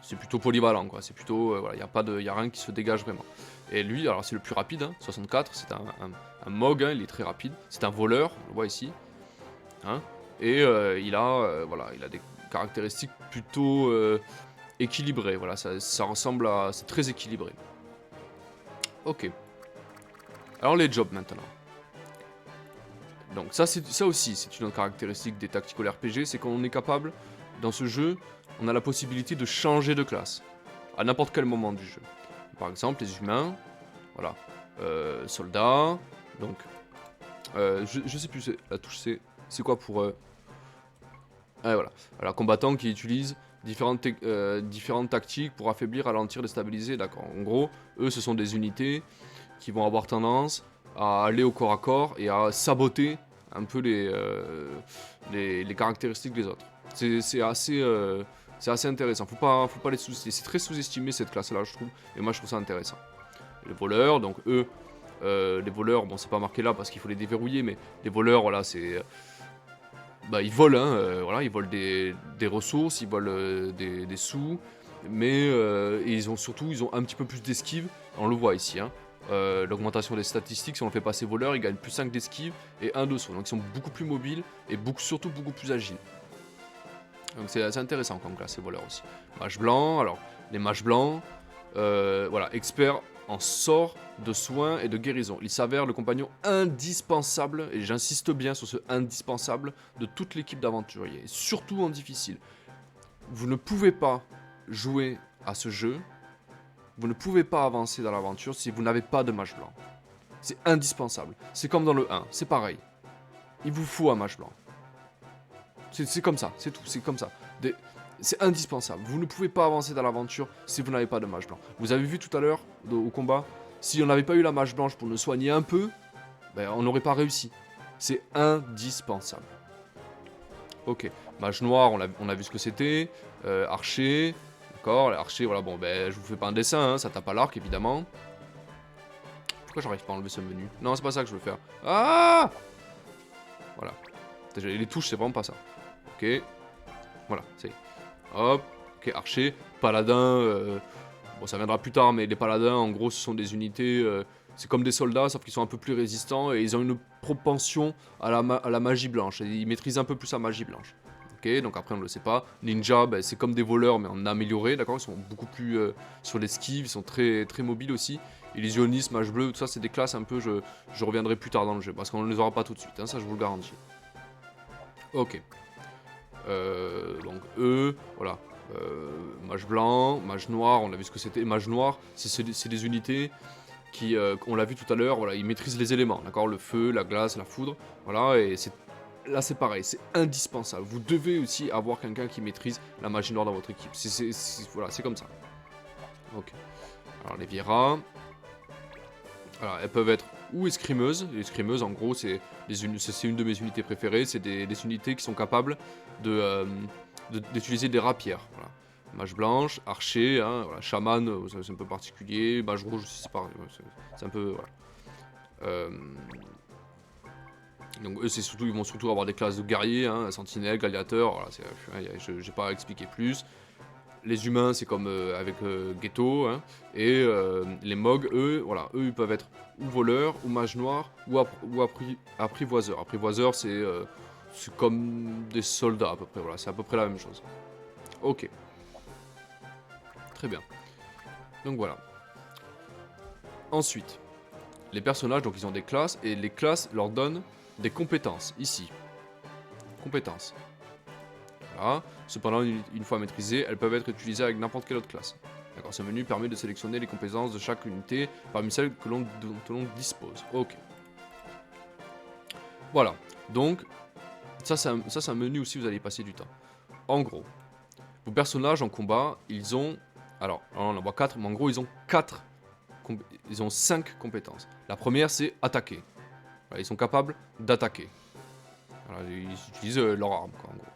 C'est plutôt polyvalent quoi, c'est plutôt, voilà, y a rien qui se dégage vraiment. Et lui, alors c'est le plus rapide, hein, 64, c'est un Mog, hein, il est très rapide. C'est un voleur, on le voit ici. Hein, et voilà, il a des caractéristiques plutôt équilibrées, voilà, ça ressemble à... c'est très équilibré. Ok. Alors les jobs maintenant. Donc ça aussi, c'est une autre caractéristique des tactical RPG, c'est qu'on est capable, dans ce jeu, on a la possibilité de changer de classe. À n'importe quel moment du jeu. Par exemple, les humains, voilà. Soldats, donc... je sais plus, la touche c'est quoi pour... Ah, voilà. Alors, combattant qui utilise différentes tactiques pour affaiblir, ralentir, déstabiliser, d'accord. En gros, eux, ce sont des unités qui vont avoir tendance à aller au corps à corps et à saboter un peu les caractéristiques des autres. C'est assez intéressant. Faut pas les sous-estimer. C'est très sous-estimé cette classe-là, je trouve. Et moi, je trouve ça intéressant. Les voleurs, donc eux, les voleurs, bon, c'est pas marqué là parce qu'il faut les déverrouiller, mais les voleurs, voilà, c'est... Bah, ils volent, hein, voilà, ils volent des ressources, ils volent des sous, mais et ils ont un petit peu plus d'esquive, on le voit ici, hein. L'augmentation des statistiques, si on le fait passer voleur, ils gagnent plus 5 d'esquive et 1 de saut, donc ils sont beaucoup plus mobiles et surtout beaucoup plus agiles. Donc c'est assez intéressant comme classe, ces voleurs aussi. Mage blanc, alors les mages blancs, voilà, experts en sort de soins et de guérison. Il s'avère le compagnon indispensable, et j'insiste bien sur ce indispensable, de toute l'équipe d'aventuriers, et surtout en difficile. Vous ne pouvez pas jouer à ce jeu, vous ne pouvez pas avancer dans l'aventure si vous n'avez pas de mage blanc. C'est indispensable. C'est comme dans le 1, c'est pareil. Il vous faut un mage blanc. C'est comme ça, c'est tout, c'est comme ça. C'est indispensable. Vous ne pouvez pas avancer dans l'aventure si vous n'avez pas de mage blanc. Vous avez vu tout à l'heure, au combat, si on n'avait pas eu la mage blanche pour nous soigner un peu, ben, on n'aurait pas réussi. C'est indispensable. Ok. Mage noir, on a vu ce que c'était. Archer. D'accord, archer, voilà, bon, ben, je vous fais pas un dessin, hein, ça tape à l'arc, évidemment. Pourquoi j'arrive pas à enlever ce menu? Non, c'est pas ça que je veux faire. Ah! Voilà. Déjà, les touches, c'est vraiment pas ça. Ok. Voilà, c'est... Hop, ok, archer, paladin, bon ça viendra plus tard, mais les paladins en gros ce sont des unités, c'est comme des soldats sauf qu'ils sont un peu plus résistants et ils ont une propension à la magie blanche, et ils maîtrisent un peu plus la magie blanche. Ok, donc après on ne le sait pas. Ninja, ben, c'est comme des voleurs mais en amélioré, d'accord, ils sont beaucoup plus sur l'esquive, ils sont très, très mobiles aussi. Illusionniste, mage bleu, tout ça c'est des classes un peu, je reviendrai plus tard dans le jeu, parce qu'on ne les aura pas tout de suite, hein, ça je vous le garantis. Ok. Donc eux, voilà, mage blanc, mage noir, on a vu ce que c'était. Mage noir, c'est des unités qui, on l'a vu tout à l'heure, voilà, ils maîtrisent les éléments, d'accord, le feu, la glace, la foudre, voilà, et là c'est pareil, c'est indispensable. Vous devez aussi avoir quelqu'un qui maîtrise la magie noire dans votre équipe. Voilà, c'est comme ça. Ok. Alors les Viera, alors elles peuvent être ou escrimeuses. Les escrimeuses, en gros, c'est une de mes unités préférées. C'est des unités qui sont capables d'utiliser des rapières. Voilà. Mage blanche, archer, hein, voilà. Chaman, c'est un peu particulier. Mage rouge aussi, c'est pareil. C'est un peu... Voilà. Donc eux, ils vont surtout avoir des classes de guerriers, hein, sentinelle, gladiateur. Voilà, j'ai pas à expliquer plus. les humains, c'est comme avec Ghetto, hein, et les Mogs, eux, voilà, eux, ils peuvent être ou voleurs, ou mages noirs, ou apprivoiseurs. Apprivoiseurs, c'est comme des soldats à peu près, voilà, c'est à peu près la même chose. Ok, très bien. Donc voilà. Ensuite, les personnages, donc ils ont des classes, et les classes leur donnent des compétences, ici. Compétences. Voilà. Cependant, une fois maîtrisées, elles peuvent être utilisées avec n'importe quelle autre classe. D'accord, ce menu permet de sélectionner les compétences de chaque unité parmi celles dont l'on dispose. Ok. Voilà. Donc, ça c'est un menu aussi, vous allez y passer du temps. En gros, vos personnages en combat, ils ont... Alors, on en voit 4, mais en gros, ils ont 5 compétences. La première, c'est attaquer. Voilà, ils sont capables d'attaquer. Voilà, ils utilisent leur arme, quoi, en gros.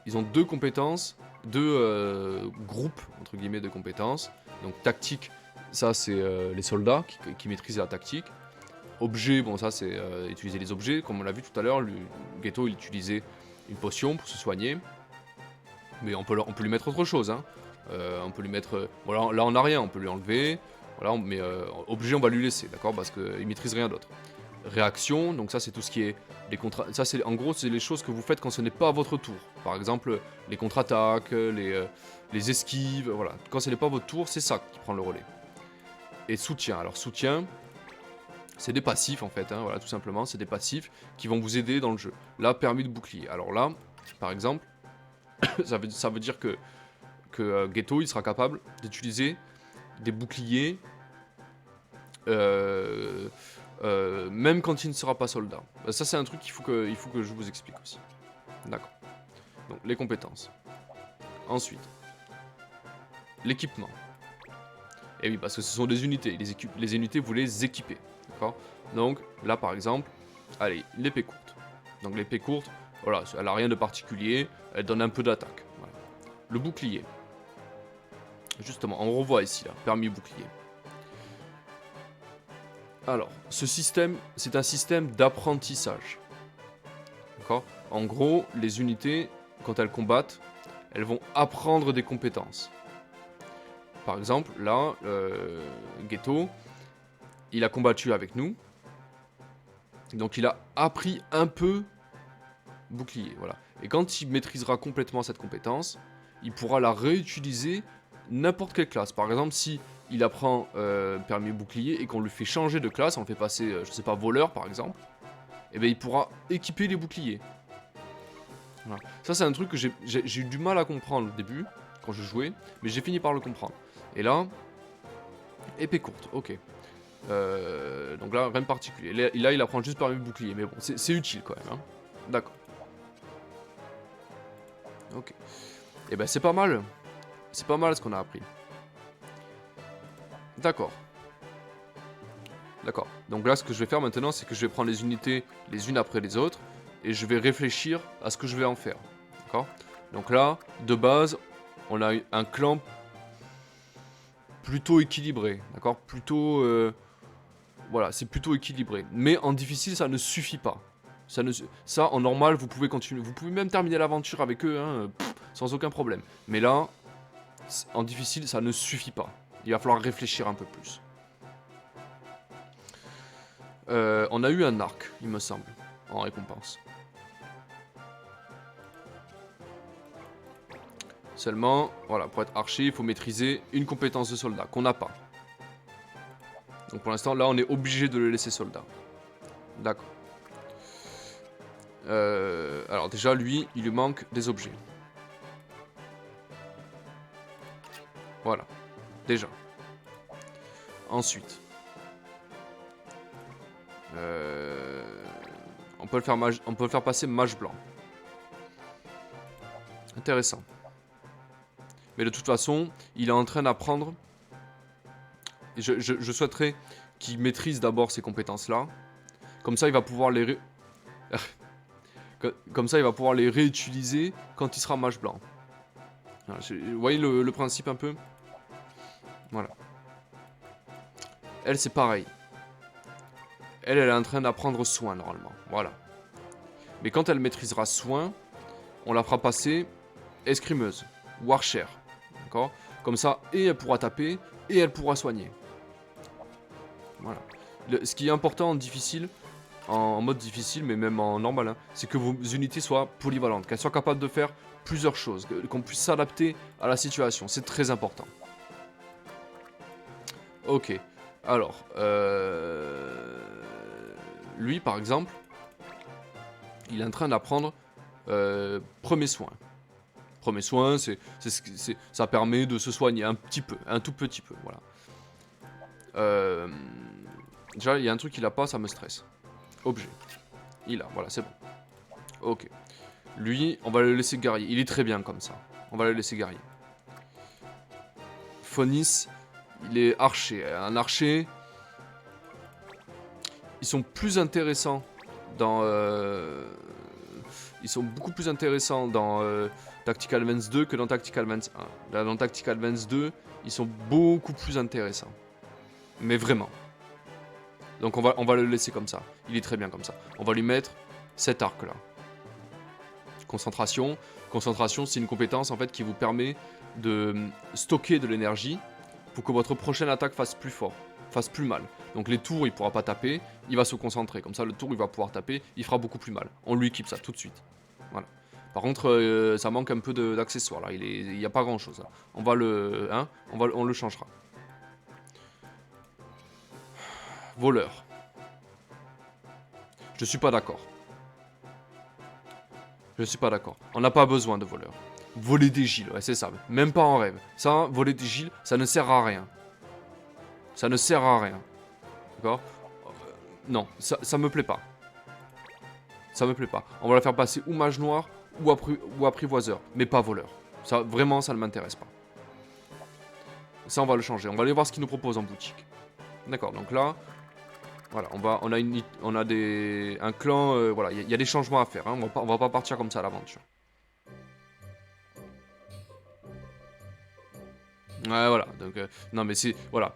Ils ont 2 compétences, 2 groupes, entre guillemets, de compétences. Donc, tactique, ça, c'est les soldats qui maîtrisent la tactique. Objet, bon, ça, c'est utiliser les objets. Comme on l'a vu tout à l'heure, le Ghetto, il utilisait une potion pour se soigner. Mais on peut lui mettre autre chose, hein. On peut lui mettre... Bon, là, on n'a rien, on peut lui enlever. Voilà, mais objet, on va lui laisser, d'accord? Parce qu'il maîtrise rien d'autre. Réaction, donc ça, c'est tout ce qui est... Ça, c'est en gros, c'est les choses que vous faites quand ce n'est pas à votre tour. Par exemple, les contre-attaques, les esquives, voilà. Quand ce n'est pas votre tour, c'est ça qui prend le relais. Et soutien. Alors, soutien, c'est des passifs, en fait, hein, voilà, tout simplement. C'est des passifs qui vont vous aider dans le jeu. Là, permis de bouclier. Alors là, par exemple, ça veut dire que Ghetto, il sera capable d'utiliser des boucliers même quand il ne sera pas soldat. Ça, c'est un truc qu'il faut que je vous explique aussi. D'accord. Donc, les compétences. Ensuite, l'équipement. Et oui, parce que ce sont des unités. Les unités, vous les équipez. D'accord. Donc, là, par exemple, allez, l'épée courte. Donc, l'épée courte, voilà, elle n'a rien de particulier. Elle donne un peu d'attaque. Voilà. Le bouclier. Justement, on revoit ici, là, permis bouclier. Alors, ce système, c'est un système d'apprentissage. D'accord? En gros, les unités, quand elles combattent, elles vont apprendre des compétences. Par exemple, là, Ghetto, il a combattu avec nous. Donc il a appris un peu bouclier, voilà. Et quand il maîtrisera complètement cette compétence, il pourra la réutiliser n'importe quelle classe. Par exemple, si il apprend permis bouclier et qu'on lui fait changer de classe, on le fait passer, je sais pas, voleur par exemple, et bien il pourra équiper les boucliers. Voilà. Ça c'est un truc que j'ai eu du mal à comprendre au début, quand je jouais, mais j'ai fini par le comprendre. Et là, épée courte, ok. Donc là, rien de particulier. Là, il apprend juste permis bouclier, mais bon, c'est utile quand même. Hein. D'accord. Ok. Et ben c'est pas mal. C'est pas mal ce qu'on a appris. D'accord. D'accord. Donc là, ce que je vais faire maintenant, c'est que je vais prendre les unités les unes après les autres et je vais réfléchir à ce que je vais en faire. D'accord. Donc là, de base, on a un clan plutôt équilibré. D'accord. Plutôt... voilà, c'est plutôt équilibré. Mais en difficile, ça ne suffit pas. Ça, en normal, vous pouvez continuer. Vous pouvez même terminer l'aventure avec eux, hein, sans aucun problème. Mais là, en difficile, ça ne suffit pas. Il va falloir réfléchir un peu plus. On a eu un arc, il me semble, en récompense. Seulement, voilà, pour être archer, il faut maîtriser une compétence de soldat, qu'on n'a pas. Donc pour l'instant, là, on est obligé de le laisser soldat. D'accord. Alors déjà, lui, il lui manque des objets. Voilà. Déjà. Ensuite. On peut le faire passer mage blanc. Intéressant. Mais de toute façon, il est en train d'apprendre. Je souhaiterais qu'il maîtrise d'abord ces compétences-là. Comme ça, il va pouvoir les... Comme ça, il va pouvoir les réutiliser quand il sera mage blanc. Voilà, vous voyez le principe un peu? Voilà. Elle, c'est pareil. Elle est en train d'apprendre soin, normalement. Voilà. Mais quand elle maîtrisera soin, on la fera passer escrimeuse ou archère. D'accord? Comme ça, et elle pourra taper, et elle pourra soigner. Voilà. Ce qui est important en difficile, en mode difficile, mais même en normal, hein, c'est que vos unités soient polyvalentes, qu'elles soient capables de faire plusieurs choses, qu'on puisse s'adapter à la situation. C'est très important. Ok. Alors, lui, par exemple, il est en train d'apprendre premier soin. Premier soin, ça permet de se soigner un petit peu, un tout petit peu, voilà. Déjà, il y a un truc qu'il a pas, ça me stresse. Objet. Il a, voilà, c'est bon. Ok. Lui, on va le laisser guerrier. Il est très bien comme ça. On va le laisser guerrier. Phonis, il est archer. Un archer, ils sont plus intéressants dans... ils sont beaucoup plus intéressants dans Tactical Advance 2 que dans Tactical Advance 1. Là, dans Tactical Advance 2, ils sont beaucoup plus intéressants. Mais vraiment. Donc on va le laisser comme ça. Il est très bien comme ça. On va lui mettre cet arc là. Concentration. Concentration, c'est une compétence en fait qui vous permet de stocker de l'énergie pour que votre prochaine attaque fasse plus fort, fasse plus mal. Donc les tours, il pourra pas taper, il va se concentrer. Comme ça, le tour, il va pouvoir taper, il fera beaucoup plus mal. On lui équipe ça tout de suite. Voilà. Par contre, ça manque un peu d'accessoires là. Il n'y a pas grand chose. Là. On va le, hein, on le changera. Voleur. Je suis pas d'accord. Je suis pas d'accord. On n'a pas besoin de voleur. Voler des Giles, ouais, c'est ça. Même pas en rêve. Ça, voler des Giles, ça ne sert à rien. Ça ne sert à rien. D'accord? Non, ça me plaît pas. Ça me plaît pas. On va la faire passer ou mage noir ou apprivoiseur. Mais pas voleur. Ça, vraiment, ça ne m'intéresse pas. Ça, on va le changer. On va aller voir ce qu'il nous propose en boutique. D'accord, donc là... Voilà, on a un clan, voilà, il y a des changements à faire, hein, on va pas partir comme ça à l'aventure. Ouais, voilà, donc, non mais c'est, voilà,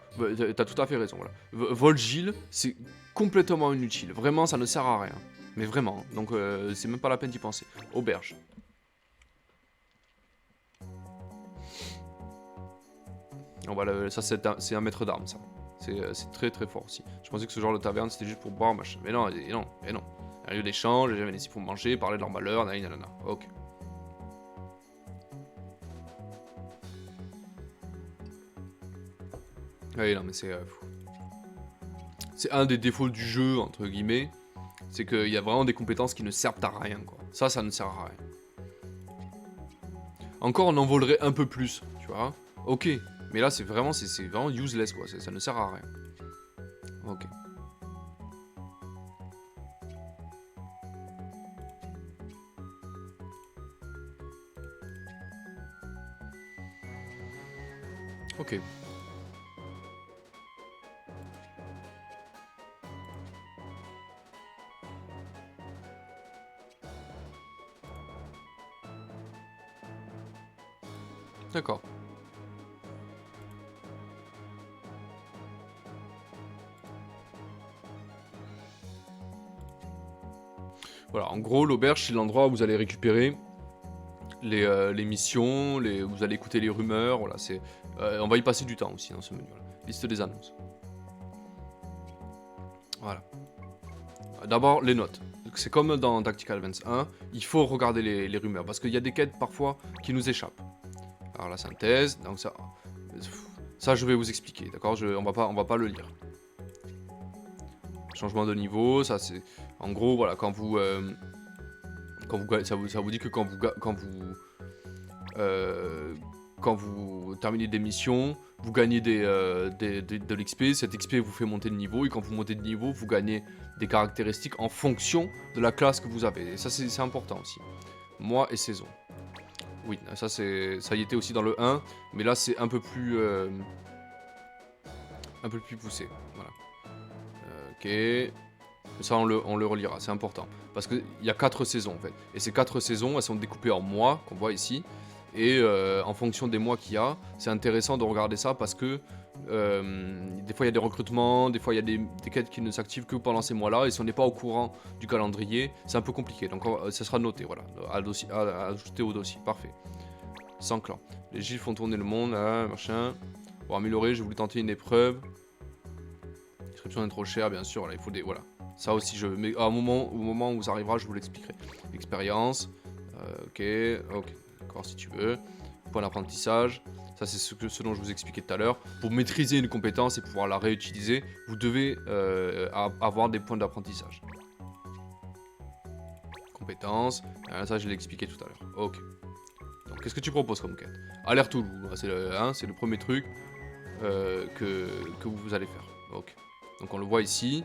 t'as tout à fait raison, voilà. Vol'jil, c'est complètement inutile, vraiment ça ne sert à rien, mais vraiment, donc c'est même pas la peine d'y penser. Auberge. On va ça c'est un maître d'armes, ça. C'est très très fort aussi. Je pensais que ce genre de taverne c'était juste pour boire, machin. Mais non, non, mais non. Un lieu d'échange, les gens viennent ici pour manger, parler de leur malheur, nanana. Ok. Oui, non, mais c'est un des défauts du jeu, entre guillemets. C'est qu'il y a vraiment des compétences qui ne servent à rien, quoi. Ça ne sert à rien. Encore, on en volerait un peu plus, tu vois. Ok. Mais là, c'est vraiment useless, quoi. Ça ne sert à rien. Ok. Ok. D'accord. Voilà, en gros, l'auberge, c'est l'endroit où vous allez récupérer les missions, vous allez écouter les rumeurs, voilà, on va y passer du temps aussi dans ce menu, voilà. Liste des annonces. Voilà. D'abord, les notes. C'est comme dans Tactical Advance 1, il faut regarder les rumeurs, parce qu'il y a des quêtes parfois qui nous échappent. Alors la synthèse, donc ça je vais vous expliquer, d'accord, on va pas le lire. Changement de niveau, ça c'est... En gros, voilà, ça vous dit que quand vous terminez des missions, vous gagnez de l'XP, cet XP vous fait monter de niveau, et quand vous montez de niveau, vous gagnez des caractéristiques en fonction de la classe que vous avez. Et ça, c'est important aussi. Mois et saison. Oui, ça y était aussi dans le 1, mais là, c'est un peu plus poussé. Voilà. Ok. Ça, on le relira, c'est important. Parce qu'il y a 4 saisons, en fait. Et ces 4 saisons, elles sont découpées en mois, qu'on voit ici. Et en fonction des mois qu'il y a, c'est intéressant de regarder ça parce que des fois il y a des recrutements, des fois il y a des quêtes qui ne s'activent que pendant ces mois-là. Et si on n'est pas au courant du calendrier, c'est un peu compliqué. Donc ça sera noté, voilà, à ajouter au dossier. Parfait. sans clan. Les gilles font tourner le monde, là, machin. Pour améliorer, j'ai voulu tenter une épreuve. L'inscription est trop chère, bien sûr, là, il faut des... Voilà. Ça aussi, mais au moment où ça arrivera, je vous l'expliquerai. Expérience. Ok, d'accord, si tu veux. Point d'apprentissage. Ça, c'est ce dont je vous expliquais tout à l'heure. Pour maîtriser une compétence et pouvoir la réutiliser, vous devez avoir des points d'apprentissage. Compétences. Ça, je l'ai expliqué tout à l'heure. Ok. Donc, qu'est-ce que tu proposes comme quête? Alerte Toulouse. C'est le premier truc que vous allez faire. Ok. Donc, on le voit ici.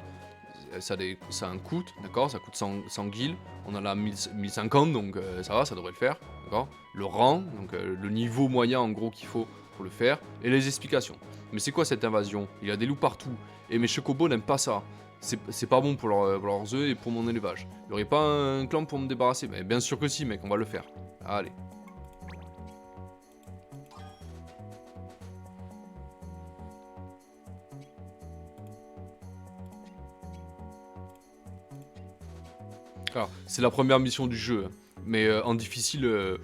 Ça a un coût, d'accord? Ça coûte 100 guilds. On en a 1050, donc ça va, ça devrait le faire. D'accord? Le rang, donc le niveau moyen en gros qu'il faut pour le faire. Et les explications. Mais c'est quoi cette invasion? Il y a des loups partout. Et mes chocobos n'aiment pas ça. C'est pas bon pour leurs œufs et pour mon élevage. Il n'y aurait pas un clan pour me débarrasser? Mais bien sûr que si, mec, on va le faire. Allez. Alors, c'est la première mission du jeu, hein. Mais en difficile,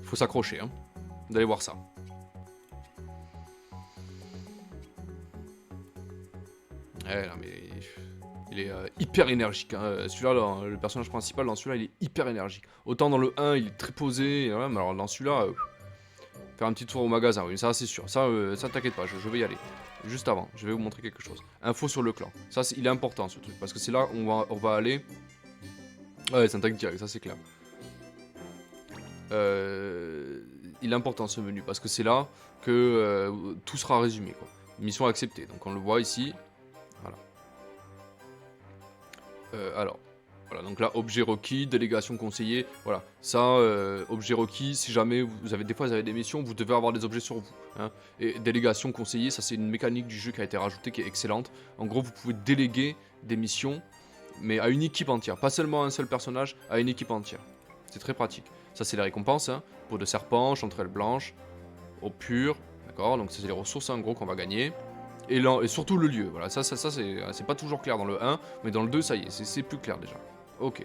faut s'accrocher, hein. Vous allez voir ça. Ouais, non, mais il est hyper énergique, hein. Celui-là, le personnage principal, dans celui-là, il est hyper énergique. Autant dans le 1, il est très posé, voilà, mais alors dans celui-là, faire un petit tour au magasin, oui, ça c'est sûr. Ça t'inquiète pas, je vais y aller. Juste avant, je vais vous montrer quelque chose. Info sur le clan. Ça, il est important ce truc, parce que c'est là où on va aller. Ouais, c'est un tag direct, ça c'est clair. Il est important ce menu, parce que c'est là que tout sera résumé, quoi. Mission acceptée, donc on le voit ici. Voilà. Alors, voilà, donc là, objet requis, délégation conseillée, voilà. Ça, objet requis, si jamais des fois vous avez des missions, vous devez avoir des objets sur vous, hein. Et délégation conseillée, ça c'est une mécanique du jeu qui a été rajoutée, qui est excellente. En gros, vous pouvez déléguer des missions, mais à une équipe entière, pas seulement à un seul personnage, à une équipe entière. C'est très pratique. Ça, c'est les récompenses, hein. Peau de serpent, chanterelle blanche, eau pure, d'accord. Donc, c'est les ressources, en gros, qu'on va gagner. Et surtout le lieu, voilà. Ça c'est pas toujours clair dans le 1, mais dans le 2, ça y est, c'est plus clair déjà. Ok.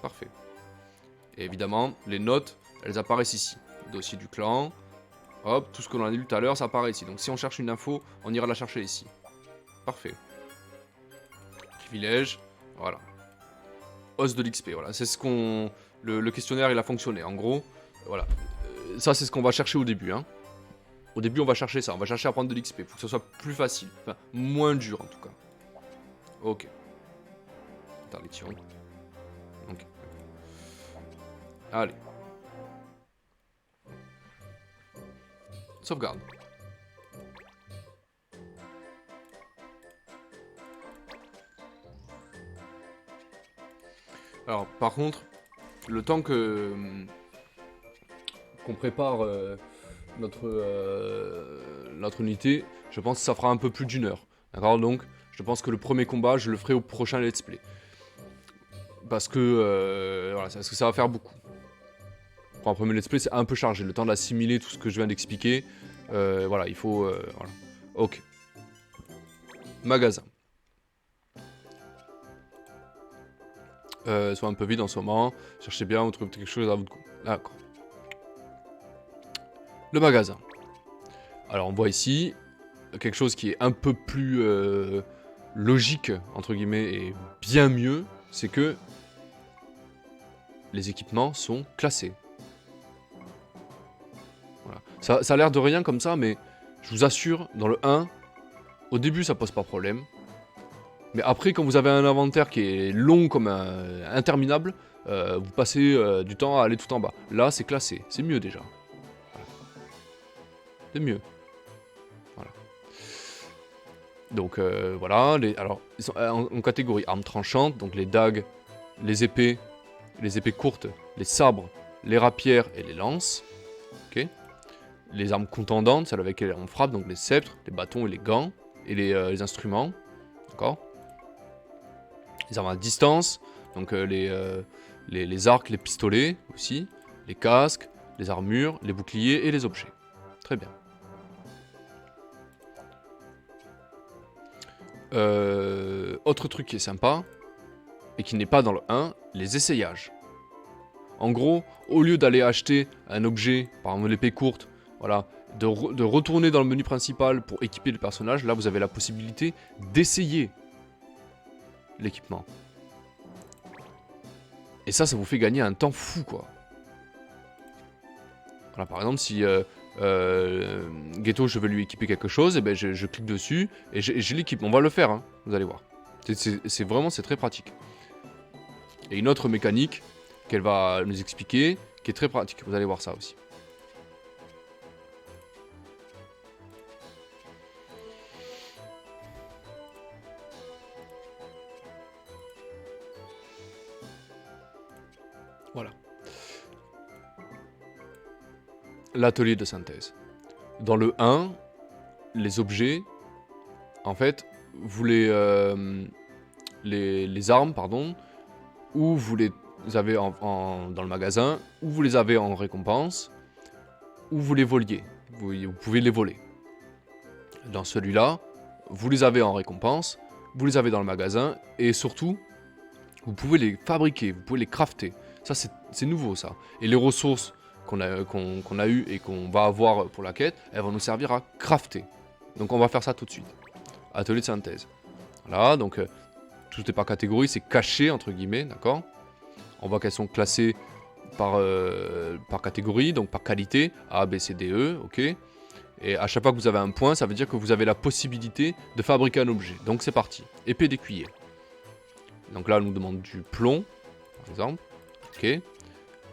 Parfait. Et évidemment, les notes, elles apparaissent ici. Dossier du clan. Hop, tout ce que l'on a lu tout à l'heure, ça apparaît ici. Donc, si on cherche une info, on ira la chercher ici. Parfait. Privilège. Voilà. Os de l'XP, voilà. C'est ce qu'on... Le questionnaire, il a fonctionné. En gros, voilà. Ça, c'est ce qu'on va chercher au début, hein. Au début, on va chercher ça. On va chercher à prendre de l'XP pour que ce soit plus facile. Enfin, moins dur, en tout cas. Ok. Interdiction. Ok. Allez. Sauvegarde. Alors, par contre, le temps qu'on prépare notre unité, je pense que ça fera un peu plus d'1 heure. D'accord? Donc, je pense que le premier combat, je le ferai au prochain let's play. Parce que, voilà, parce que ça va faire beaucoup. Pour un premier let's play, c'est un peu chargé. Le temps d'assimiler tout ce que je viens d'expliquer. Voilà, il faut... voilà. Ok. Magasin. Soit un peu vide en ce moment. Cherchez bien, vous trouvez quelque chose à votre goût. D'accord. Le magasin. Alors on voit ici quelque chose qui est un peu plus logique, entre guillemets, et bien mieux, c'est que les équipements sont classés. Voilà. Ça a l'air de rien comme ça, mais je vous assure, dans le 1, au début ça pose pas problème. Mais après, quand vous avez un inventaire qui est long comme interminable, vous passez du temps à aller tout en bas. Là, c'est classé. C'est mieux déjà. Voilà. C'est mieux. Voilà. Donc voilà. Alors, ils sont en catégorie armes tranchantes. Donc les dagues, les épées courtes, les sabres, les rapières et les lances. Ok. Les armes contendantes, celles avec lesquelles on frappe. Donc les sceptres, les bâtons et les gants. Et les instruments. D'accord. Les armes à distance, donc les arcs, les pistolets aussi, les casques, les armures, les boucliers et les objets. Très bien. Autre truc qui est sympa, et qui n'est pas dans le 1, les essayages. En gros, au lieu d'aller acheter un objet, par exemple l'épée courte, voilà, de retourner dans le menu principal pour équiper le personnage, là vous avez la possibilité d'essayer l'équipement. Et ça vous fait gagner un temps fou, quoi. Voilà, par exemple, si Ghetto, je veux lui équiper quelque chose, et ben je clique dessus et je l'équipe. On va le faire, hein, vous allez voir. C'est vraiment, c'est très pratique. Et une autre mécanique qu'elle va nous expliquer, qui est très pratique. Vous allez voir ça aussi. Voilà. L'atelier de synthèse. Dans le 1, les objets, en fait, vous les armes, pardon, ou vous les avez dans le magasin, ou vous les avez en récompense, ou vous les voliez. Vous pouvez les voler. Dans celui-là, vous les avez en récompense, vous les avez dans le magasin, et surtout, vous pouvez les fabriquer, vous pouvez les crafter. Ça, c'est nouveau, ça. Et les ressources qu'on a eues et qu'on va avoir pour la quête, elles vont nous servir à crafter. Donc on va faire ça tout de suite. Atelier de synthèse. Voilà, donc tout est par catégorie, c'est caché, entre guillemets, d'accord? On voit qu'elles sont classées par catégorie, donc par qualité, A, B, C, D, E, ok? Et à chaque fois que vous avez un point, ça veut dire que vous avez la possibilité de fabriquer un objet. Donc c'est parti. Épée d'écuyer. Donc là, elle nous demande du plomb, par exemple. Ok.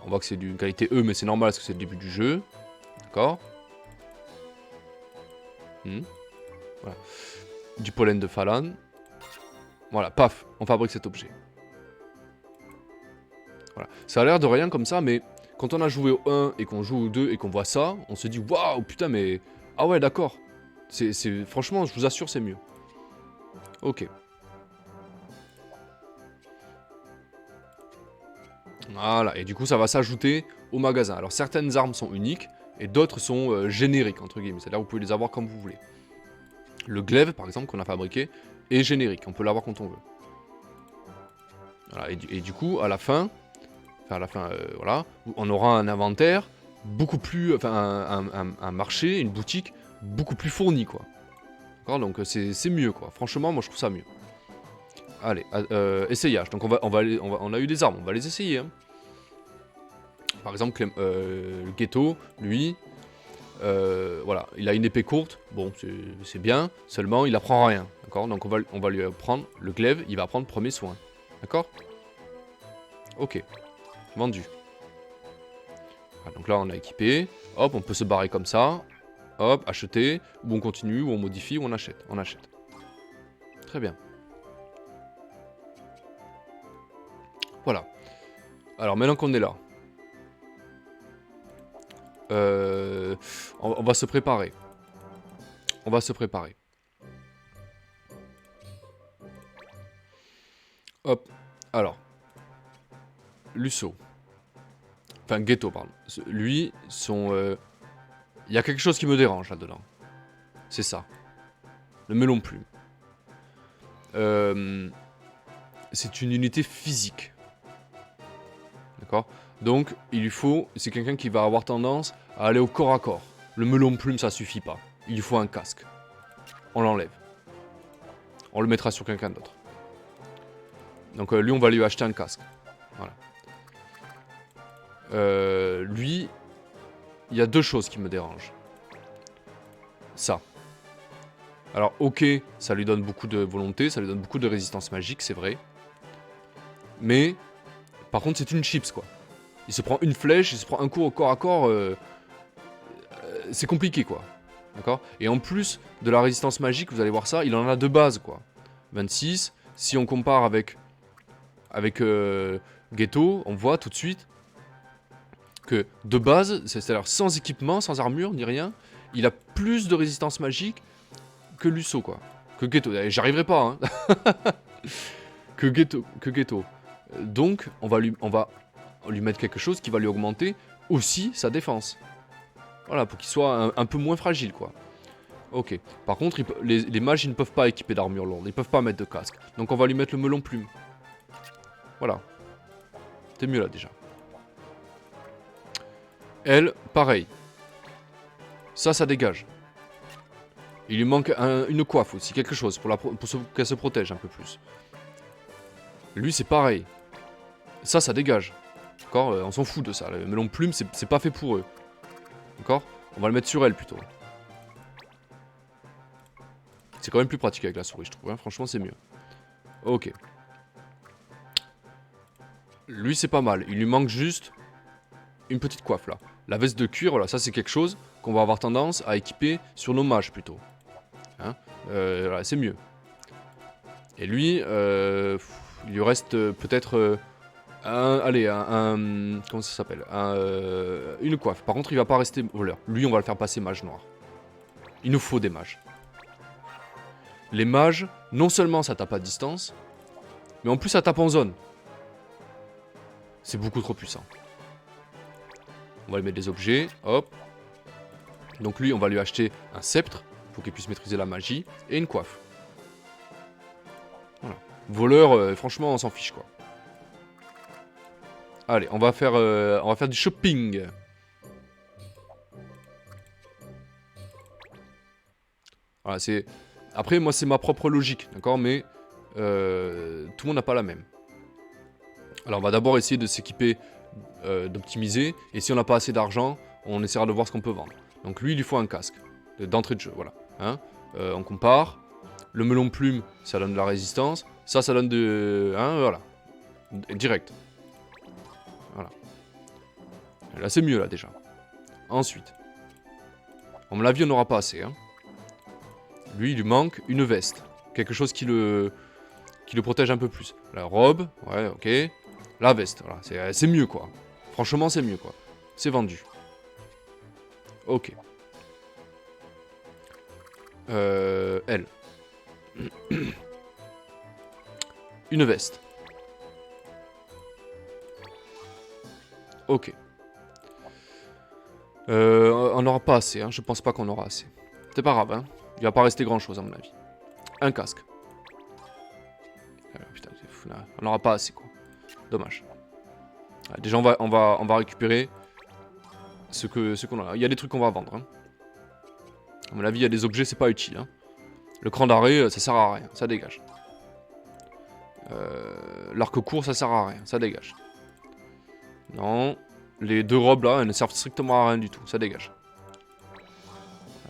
On voit que c'est d'une qualité E, mais c'est normal parce que c'est le début du jeu. D'accord. Voilà. Du pollen de Falan. Voilà, paf, on fabrique cet objet. Voilà. Ça a l'air de rien comme ça, mais quand on a joué au 1 et qu'on joue au 2 et qu'on voit ça, on se dit waouh, putain, mais. Ah ouais, d'accord. Franchement, je vous assure, c'est mieux. Ok. Voilà, et du coup ça va s'ajouter au magasin. Alors certaines armes sont uniques et d'autres sont génériques, entre guillemets. C'est-à-dire que vous pouvez les avoir comme vous voulez. Le glaive, par exemple, qu'on a fabriqué, est générique. On peut l'avoir quand on veut. Voilà, et du coup, à la fin, voilà, on aura un inventaire beaucoup plus... Enfin, un marché, une boutique beaucoup plus fournie, quoi. D'accord, donc c'est mieux, quoi. Franchement, moi je trouve ça mieux. Allez, essayage. Donc on a eu des armes, on va les essayer, hein. Par exemple, le Ghetto, lui, voilà, il a une épée courte, bon, c'est bien, seulement il apprend rien, d'accord? Donc on va lui apprendre le glaive, il va prendre premier soin, d'accord? Ok, vendu. Voilà, donc là, on a équipé, hop, on peut se barrer comme ça, hop, acheter, ou on continue, ou on modifie, ou on achète, Très bien. Voilà. Alors, maintenant qu'on est là, on va se préparer. Hop. Alors. Lusso. Enfin, Ghetto, pardon. Lui, il y a quelque chose qui me dérange là-dedans. C'est ça. Le melon plume. C'est une unité physique. D'accord? Donc, il lui faut... C'est quelqu'un qui va avoir tendance à aller au corps à corps. Le melon plume, ça suffit pas. Il lui faut un casque. On l'enlève. On le mettra sur quelqu'un d'autre. Donc, lui, on va lui acheter un casque. Voilà. Lui, il y a deux choses qui me dérangent. Ça. Alors, ok, ça lui donne beaucoup de volonté, ça lui donne beaucoup de résistance magique, c'est vrai. Mais, par contre, c'est une chips, quoi. Il se prend une flèche, il se prend un coup au corps à corps. C'est compliqué, quoi. D'accord? Et en plus de la résistance magique, vous allez voir ça, il en a de base, quoi. 26. Si on compare avec Ghetto, on voit tout de suite que de base, c'est-à-dire sans équipement, sans armure, ni rien, il a plus de résistance magique que Lusso, quoi. Que Ghetto. J'arriverai pas, hein. que Ghetto. Donc, on va lui mettre quelque chose qui va lui augmenter aussi sa défense. Voilà, pour qu'il soit un peu moins fragile, quoi. Ok. Par contre, les mages, ils ne peuvent pas équiper d'armure lourde. Ils peuvent pas mettre de casque. Donc, on va lui mettre le melon plume. Voilà. C'est mieux, là, déjà. Elle, pareil. Ça dégage. Il lui manque une coiffe aussi, quelque chose, pour qu'elle se protège un peu plus. Lui, c'est pareil. Ça dégage. D'accord, on s'en fout de ça. Le melon plume, c'est pas fait pour eux. D'accord. On va le mettre sur elle, plutôt. C'est quand même plus pratique avec la souris, je trouve. Hein. Franchement, c'est mieux. Ok. Lui, c'est pas mal. Il lui manque juste une petite coiffe, là. La veste de cuir, voilà, ça, c'est quelque chose qu'on va avoir tendance à équiper sur nos mages, plutôt. Hein, voilà, c'est mieux. Et lui, il lui reste peut-être comment ça s'appelle, une coiffe. Par contre, il va pas rester voleur. Lui, on va le faire passer mage noir. Il nous faut des mages. Les mages, non seulement ça tape à distance, mais en plus ça tape en zone. C'est beaucoup trop puissant. On va lui mettre des objets, hop. Donc lui, on va lui acheter un sceptre, pour qu'il puisse maîtriser la magie, et une coiffe. Voilà. Voleur, franchement, on s'en fiche, quoi. Allez, on va faire du shopping. Voilà, c'est... Après, moi, c'est ma propre logique, d'accord? Mais tout le monde n'a pas la même. Alors, on va d'abord essayer de s'équiper, d'optimiser. Et si on n'a pas assez d'argent, on essaiera de voir ce qu'on peut vendre. Donc lui, il lui faut un casque d'entrée de jeu, voilà. Hein, on compare. Le melon plume, ça donne de la résistance. Ça donne de... Hein, voilà. Direct. Voilà. Là, c'est mieux, là, déjà. Ensuite. À mon avis, on n'aura pas assez, hein. Lui, il lui manque une veste. Quelque chose qui le protège un peu plus. La robe, ouais, ok. La veste, voilà. C'est mieux, quoi. Franchement, c'est mieux, quoi. C'est vendu. Ok. Elle. Une veste. Ok. On n'aura pas assez, hein. Je pense pas qu'on aura assez. C'est pas grave, hein. Il va pas rester grand chose à mon avis. Un casque. Putain, c'est fou, là. On n'aura pas assez, quoi. Dommage. Déjà, on va récupérer ce qu'on a. Il y a des trucs qu'on va vendre, hein. À mon avis, il y a des objets, c'est pas utile, hein. Le cran d'arrêt, ça sert à rien, ça dégage. L'arc court, ça sert à rien, ça dégage. Non. Les deux robes là, elles ne servent strictement à rien du tout, ça dégage.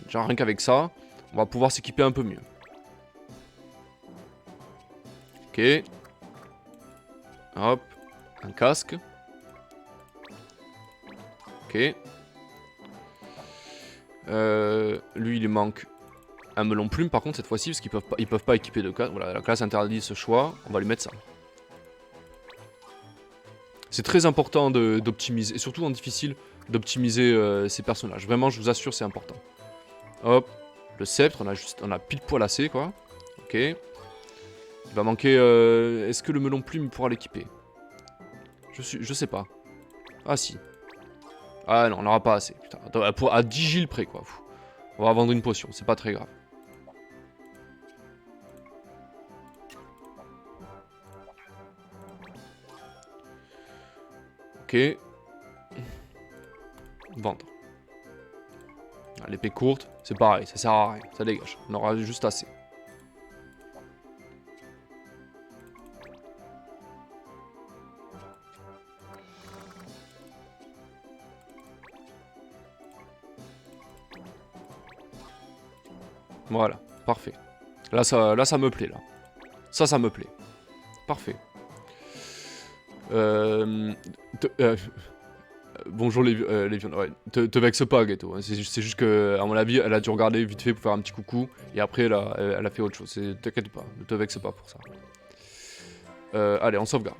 Déjà, rien qu'avec ça, on va pouvoir s'équiper un peu mieux. Ok. Hop. Un casque. Ok. Lui, il lui manque un melon plume par contre cette fois-ci, parce qu'ils peuvent pas équiper de casque. Voilà, la classe interdit ce choix, on va lui mettre ça. C'est très important d'optimiser, et surtout en difficile, d'optimiser ces personnages. Vraiment, je vous assure, c'est important. Hop, le sceptre, on a pile poil assez, quoi. Ok. Il va manquer... Est-ce que le melon plume pourra l'équiper? Je sais pas. Ah si. Ah non, on n'aura pas assez. Putain, à 10 Gilles près, quoi. On va vendre une potion, c'est pas très grave. Ok. Vendre. L'épée courte, c'est pareil, ça sert à rien, ça dégage. On aura juste assez. Voilà, parfait. Là, ça me plaît, là. Ça me plaît. Parfait. Bonjour les ouais, te vexe pas, Ghetto. C'est juste que, à mon avis, elle a dû regarder vite fait pour faire un petit coucou, et après, elle a fait autre chose. T'inquiète pas, ne te vexe pas pour ça. Allez, on sauvegarde.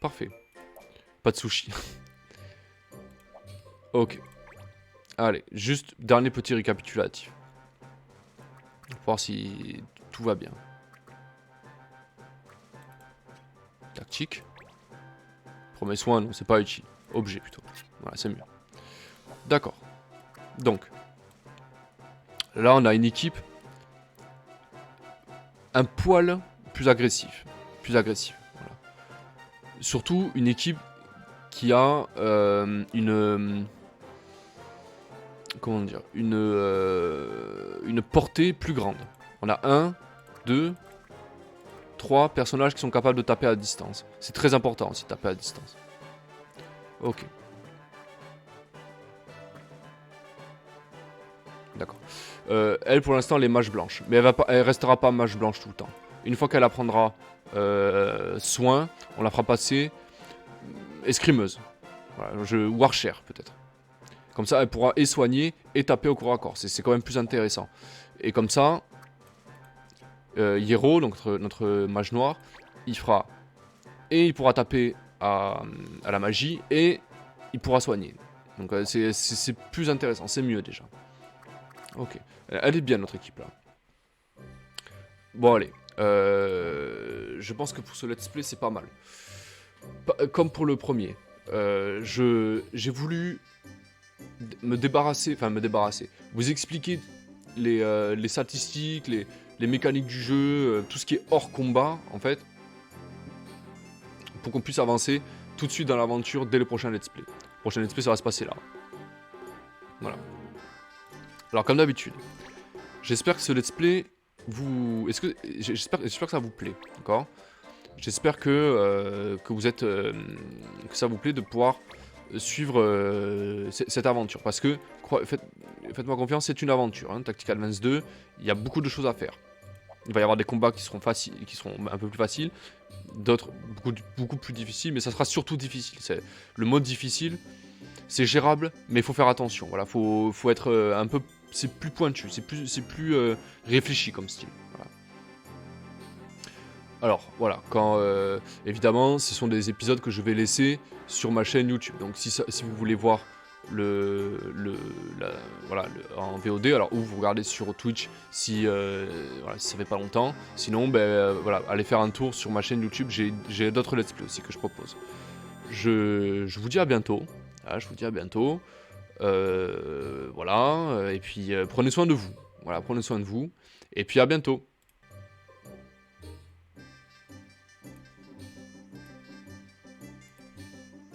Parfait. Pas de sushi. Ok. Allez, juste dernier petit récapitulatif. Pour voir si tout va bien. Tactique. Premier soin, non, c'est pas utile. Objet plutôt. Voilà, c'est mieux. D'accord. Donc. Là, on a une équipe un poil plus agressif. Plus agressif. Voilà. Surtout une équipe qui a comment dire, une portée plus grande. On a 1, 2, 3 personnages qui sont capables de taper à distance. C'est très important aussi, taper à distance. Ok. D'accord. Elle, pour l'instant, elle est mage blanche. Mais elle restera pas mage blanche tout le temps. Une fois qu'elle apprendra soin, on la fera passer escrimeuse. Voilà, ou archer, peut-être. Comme ça, elle pourra et soigner et taper au corps à corps. C'est quand même plus intéressant. Et comme ça, Hiro, donc notre mage noir, il fera... Et il pourra taper à la magie et il pourra soigner. Donc c'est plus intéressant, c'est mieux déjà. Ok, elle est bien notre équipe là. Bon allez, je pense que pour ce let's play c'est pas mal. Comme pour le premier, j'ai voulu me débarrasser, vous expliquer les statistiques, les mécaniques du jeu, tout ce qui est hors combat en fait, pour qu'on puisse avancer tout de suite dans l'aventure dès le prochain let's play. Le prochain let's play ça va se passer là. Voilà. Alors comme d'habitude, j'espère que ce let's play vous... J'espère que ça vous plaît, d'accord? J'espère que vous êtes... que ça vous plaît de pouvoir suivre cette aventure. Parce que, faites-moi confiance, c'est une aventure. Hein, Tactical Advance 2, il y a beaucoup de choses à faire. Il va y avoir des combats qui seront un peu plus faciles, d'autres beaucoup plus difficiles, mais ça sera surtout difficile. Le mode difficile, c'est gérable, mais il faut faire attention. Voilà, faut être un peu... C'est plus pointu, c'est plus réfléchi comme style. Voilà. Alors, voilà, évidemment, ce sont des épisodes que je vais laisser sur ma chaîne YouTube. Donc, si vous voulez voir en VOD, alors ou vous regardez sur Twitch si ça fait pas longtemps. Sinon, allez faire un tour sur ma chaîne YouTube. J'ai d'autres let's play aussi que je propose. Je vous dis à bientôt. Voilà, je vous dis à bientôt. Et puis prenez soin de vous. Voilà, prenez soin de vous. Et puis à bientôt.